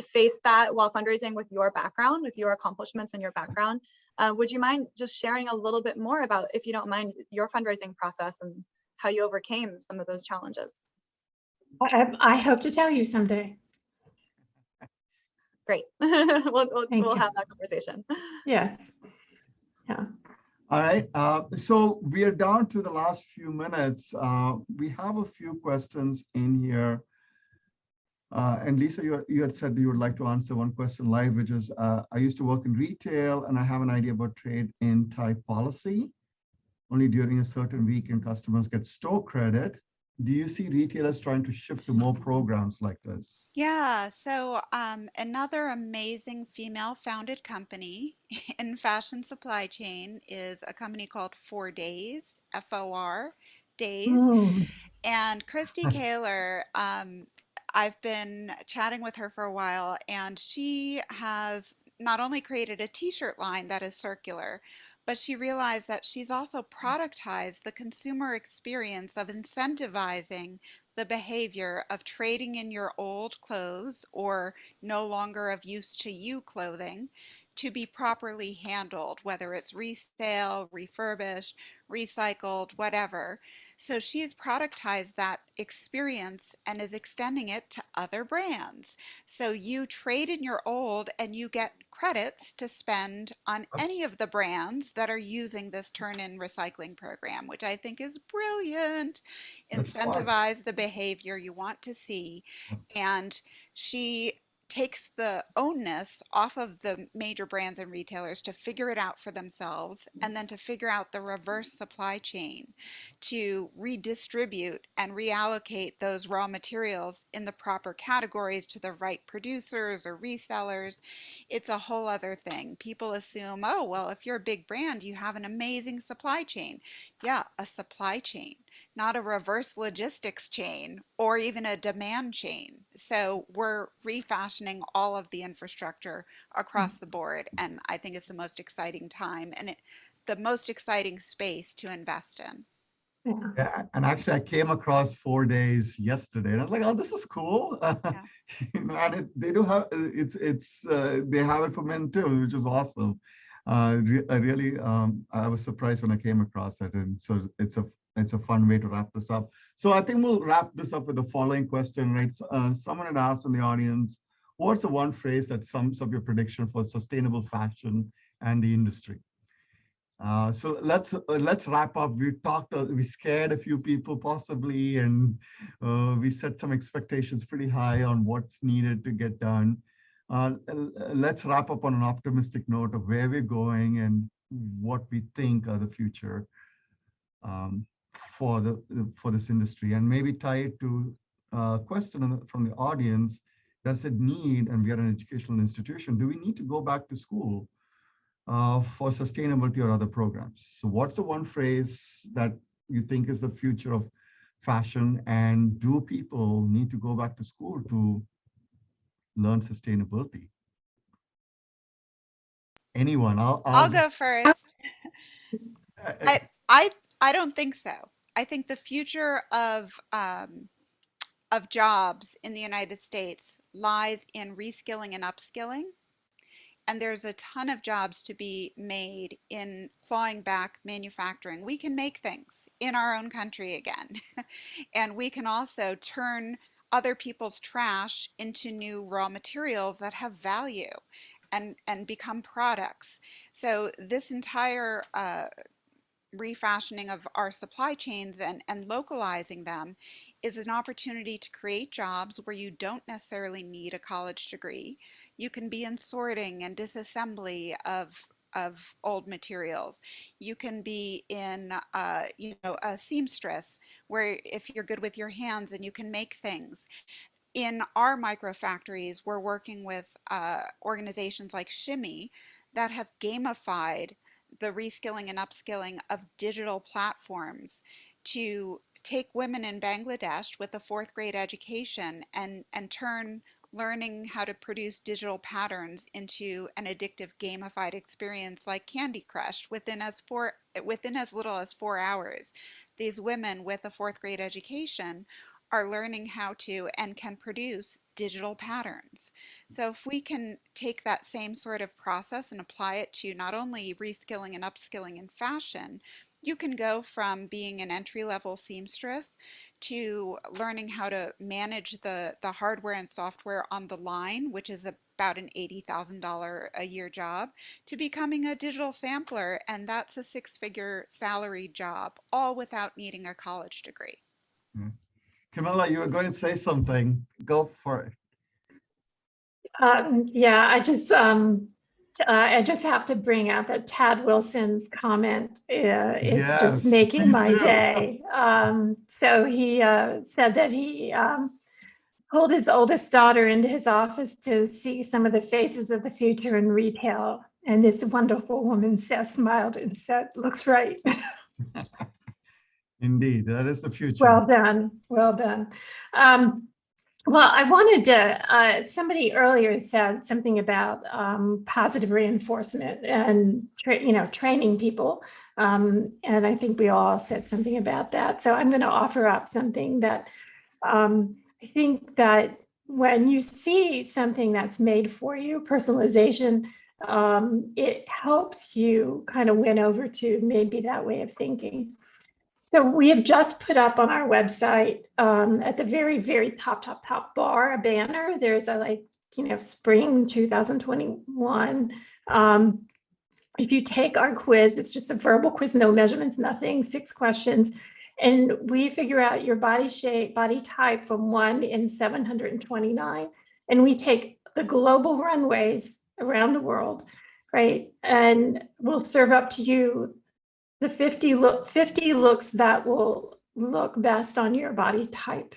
faced that while fundraising with your background, with your accomplishments and your background. Would you mind just sharing a little bit more about, if you don't mind, your fundraising process and how you overcame some of those challenges? I hope to tell you someday. Great. We'll have that conversation. Yes. Yeah. All right. So we are down to the last few minutes. We have a few questions in here. And Lisa, you had said you would like to answer one question live, which is, I used to work in retail and I have an idea about trade-in type policy. Only during a certain week and customers get store credit. Do you see retailers trying to shift to more programs like this? Yeah, so another amazing female-founded company in fashion supply chain is a company called 4 Days, F-O-R, Days. And Christy Kaler, I've been chatting with her for a while, and she has not only created a t-shirt line that is circular, but she realized that she's also productized the consumer experience of incentivizing the behavior of trading in your old clothes or no longer of use to you clothing to be properly handled, whether it's resale, refurbished, recycled, whatever. So she's productized that experience and is extending it to other brands. So you trade in your old and you get credits to spend on any of the brands that are using this turn-in recycling program, which I think is brilliant. Incentivize the behavior you want to see. And she takes the onus off of the major brands and retailers to figure it out for themselves and then to figure out the reverse supply chain to redistribute and reallocate those raw materials in the proper categories to the right producers or resellers. It's a whole other thing. People assume, oh, well, if you're a big brand, you have an amazing supply chain. Yeah, a supply chain, not a reverse logistics chain or even a demand chain. So we're refashioning all of the infrastructure across the board. And I think it's the most exciting time and the most exciting space to invest in. Yeah, and actually I came across 4 Days yesterday and I was like, oh, this is cool. Yeah. And they do have, they have it for men too, which is awesome. I was surprised when I came across it. And so it's a fun way to wrap this up. So I think we'll wrap this up with the following question, right? Someone had asked in the audience, what's the one phrase that sums up your prediction for sustainable fashion and the industry? So let's wrap up. We scared a few people possibly, and we set some expectations pretty high on what's needed to get done. Let's wrap up on an optimistic note of where we're going and what we think are the future for this industry, and maybe tie it to a question from the audience. Does it need, and we are an educational institution, do we need to go back to school for sustainability or other programs? So what's the one phrase that you think is the future of fashion, and do people need to go back to school to learn sustainability? Anyone? I'll go first. I don't think so. I think the future of jobs in the United States lies in reskilling and upskilling. And there's a ton of jobs to be made in clawing back manufacturing. We can make things in our own country again. And we can also turn other people's trash into new raw materials that have value and become products. So this entire refashioning of our supply chains and localizing them is an opportunity to create jobs where you don't necessarily need a college degree. You can be in sorting and disassembly of old materials. You can be in, a seamstress where if you're good with your hands and you can make things. In our micro factories, we're working with organizations like Shimmy that have gamified the reskilling and upskilling of digital platforms to take women in Bangladesh with a fourth grade education and turn learning how to produce digital patterns into an addictive gamified experience like Candy Crush within as little as 4 hours. These women with a fourth grade education are learning how to and can produce digital patterns. So if we can take that same sort of process and apply it to not only reskilling and upskilling in fashion, you can go from being an entry-level seamstress to learning how to manage the hardware and software on the line, which is about an $80,000 a year job, to becoming a digital sampler, and that's a six-figure salaried job, all without needing a college degree. Camilla, you were going to say something. Go for it. Yeah, I just have to bring out that Tad Wilson's comment is just Yes, making please my do. day. So he said that he pulled his oldest daughter into his office to see some of the faces of the future in retail. And this wonderful woman smiled and said, "Looks right." Indeed, that is the future. Well done, well done. Well, I wanted to, somebody earlier said something about positive reinforcement and, training people. And I think we all said something about that. So I'm going to offer up something that I think that when you see something that's made for you, personalization, it helps you kind of win over to maybe that way of thinking. So we have just put up on our website at the very, very top bar, a banner. There's a spring 2021. If you take our quiz, it's just a verbal quiz, no measurements, nothing, 6 questions. And we figure out your body shape, body type from 1 in 729. And we take the global runways around the world, right? And we'll serve up to you the 50 looks that will look best on your body type.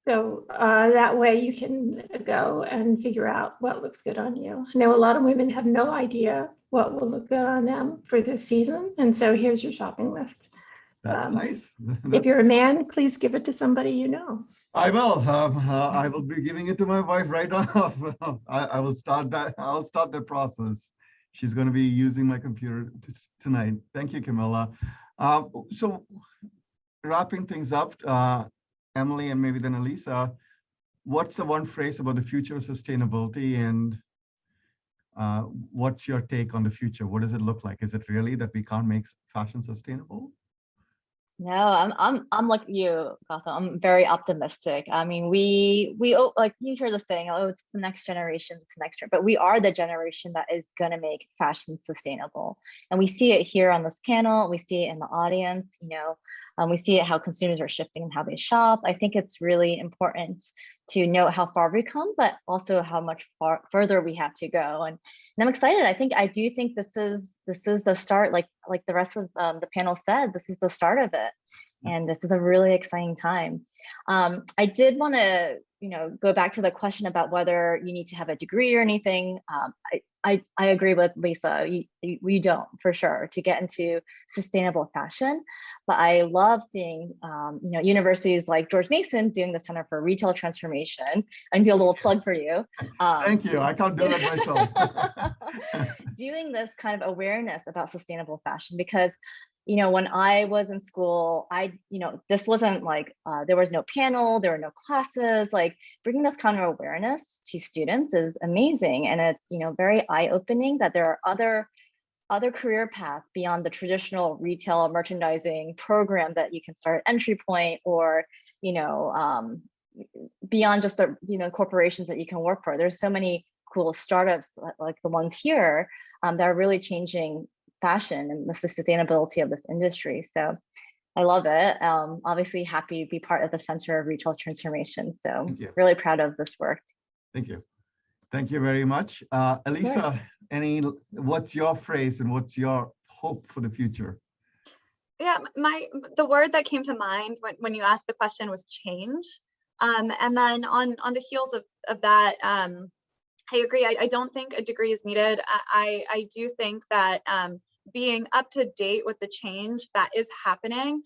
So that way you can go and figure out what looks good on you. I know a lot of women have no idea what will look good on them for this season. And so here's your shopping list. That's nice. If you're a man, please give it to somebody you know. I will. I will be giving it to my wife right off. I will start that. I'll start the process. She's going to be using my computer tonight. Thank you, Camilla. So wrapping things up, Emily and maybe then Alissa, what's the one phrase about the future of sustainability, and what's your take on the future? What does it look like? Is it really that we can't make fashion sustainable? No, I'm like you, Gautam. I'm very optimistic. I mean, we like you hear the saying, oh, it's the next generation, it's the next generation, but we are the generation that is going to make fashion sustainable. And we see it here on this panel. We see it in the audience, we see it how consumers are shifting and how they shop. I think it's really important to note how far we come, but also how much further we have to go. And I'm excited. I do think this is the start, like the rest of the panel said, this is the start of it. And this is a really exciting time. I did want to, go back to the question about whether you need to have a degree or anything. I agree with Lisa. You don't, for sure, to get into sustainable fashion. But I love seeing, universities like George Mason doing the Center for Retail Transformation. And do a little plug for you. Thank you. I can't do that myself. Doing this kind of awareness about sustainable fashion, because when I was in school, this wasn't like, there was no panel, there were no classes. Like, bringing this kind of awareness to students is amazing. And it's, very eye-opening that there are other career paths beyond the traditional retail merchandising program that you can start at entry point, or, beyond just the, corporations that you can work for. There's so many cool startups like the ones here that are really changing fashion and the sustainability of this industry. So I love it. Obviously happy to be part of the Center of Retail Transformation. So really proud of this work. Thank you. Thank you very much. Alissa, what's your phrase and what's your hope for the future? Yeah, the word that came to mind when you asked the question was change. And then on the heels of that, I agree. I don't think a degree is needed. I do think that being up to date with the change that is happening,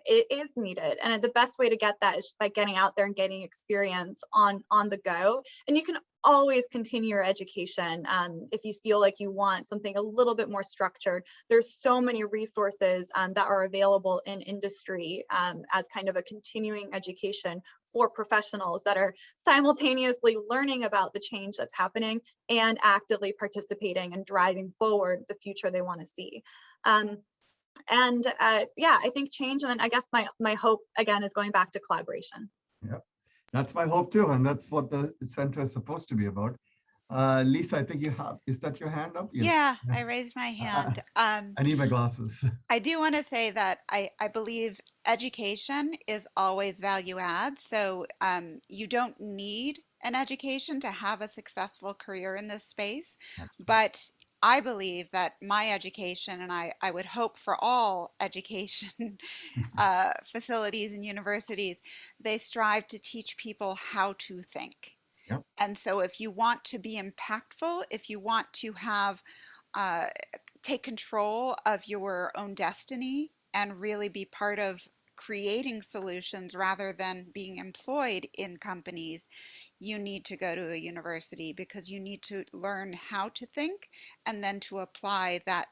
it is needed. And the best way to get that is just by getting out there and getting experience on the go. And you can always continue your education if you feel like you want something a little bit more structured. There's so many resources that are available in industry as kind of a continuing education for professionals that are simultaneously learning about the change that's happening and actively participating and driving forward the future they want to see. Yeah, I think change, and then I guess my hope again is going back to collaboration. Yeah, that's my hope too, and that's what the center is supposed to be about. Lisa, I think you have, is that your hand up? Yeah, I raised my hand. I need my glasses. I do want to say that I believe education is always value add. So you don't need an education to have a successful career in this space. But I believe that my education, and I would hope for all education facilities and universities, they strive to teach people how to think. Yep. And so if you want to be impactful, if you want to have take control of your own destiny and really be part of creating solutions rather than being employed in companies, you need to go to a university, because you need to learn how to think and then to apply that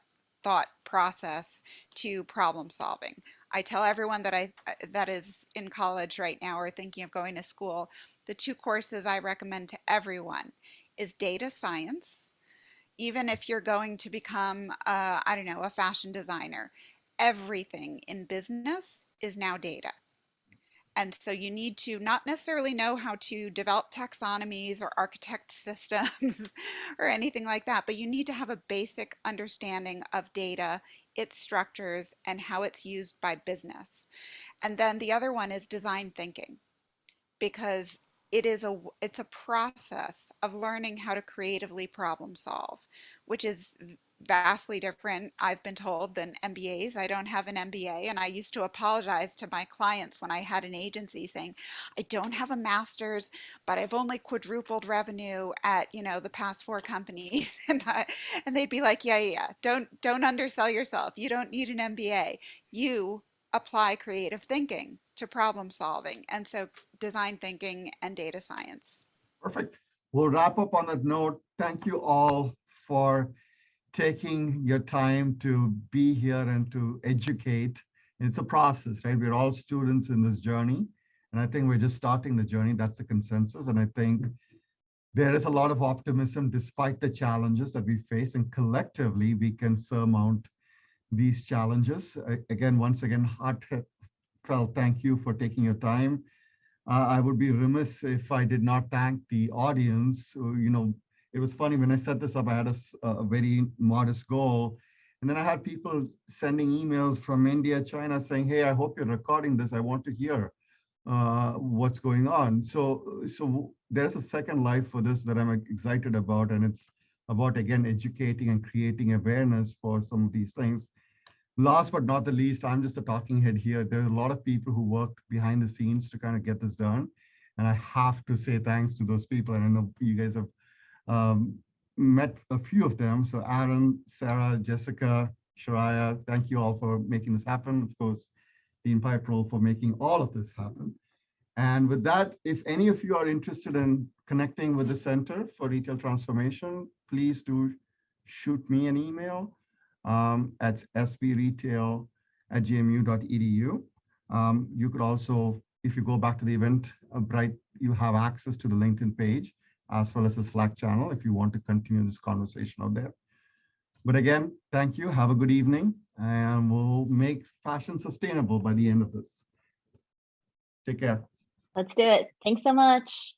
thought process to problem solving. I tell everyone that is in college right now or thinking of going to school, the two courses I recommend to everyone is data science. Even if you're going to become, I don't know, a fashion designer, everything in business is now data. And so you need to not necessarily know how to develop taxonomies or architect systems or anything like that, but you need to have a basic understanding of data, its structures, and how it's used by business. And then the other one is design thinking, because it's a process of learning how to creatively problem solve, which is vastly different, I've been told, than MBAs. I don't have an MBA, and I used to apologize to my clients when I had an agency saying, I don't have a master's, but I've only quadrupled revenue at, the past 4 companies. and they'd be like, yeah, don't undersell yourself. You don't need an MBA. You apply creative thinking to problem solving. And so design thinking and data science. Perfect. We'll wrap up on that note. Thank you all for taking your time to be here and to educate. It's a process, right? We're all students in this journey. And I think we're just starting the journey. That's the consensus. And I think there is a lot of optimism despite the challenges that we face. And collectively, we can surmount these challenges. Again, once again, heartfelt thank you for taking your time. I would be remiss if I did not thank the audience. It was funny when I set this up, I had a very modest goal. And then I had people sending emails from India, China saying, hey, I hope you're recording this. I want to hear what's going on. So there's a second life for this that I'm excited about. And it's about, again, educating and creating awareness for some of these things. Last but not the least, I'm just a talking head here. There's a lot of people who worked behind the scenes to kind of get this done. And I have to say thanks to those people. And I know you guys have met a few of them. So Aaron, Sarah, Jessica, Shariah, thank you all for making this happen. Of course, Dean Piperl for making all of this happen. And with that, if any of you are interested in connecting with the Center for Retail Transformation, please do shoot me an email at sbretail gmu.edu. You could also, if you go back to the event, you have access to the LinkedIn page as well as the Slack channel if you want to continue this conversation out there. But again, thank you. Have a good evening, and we'll make fashion sustainable by the end of this. Take care. Let's do it. Thanks so much.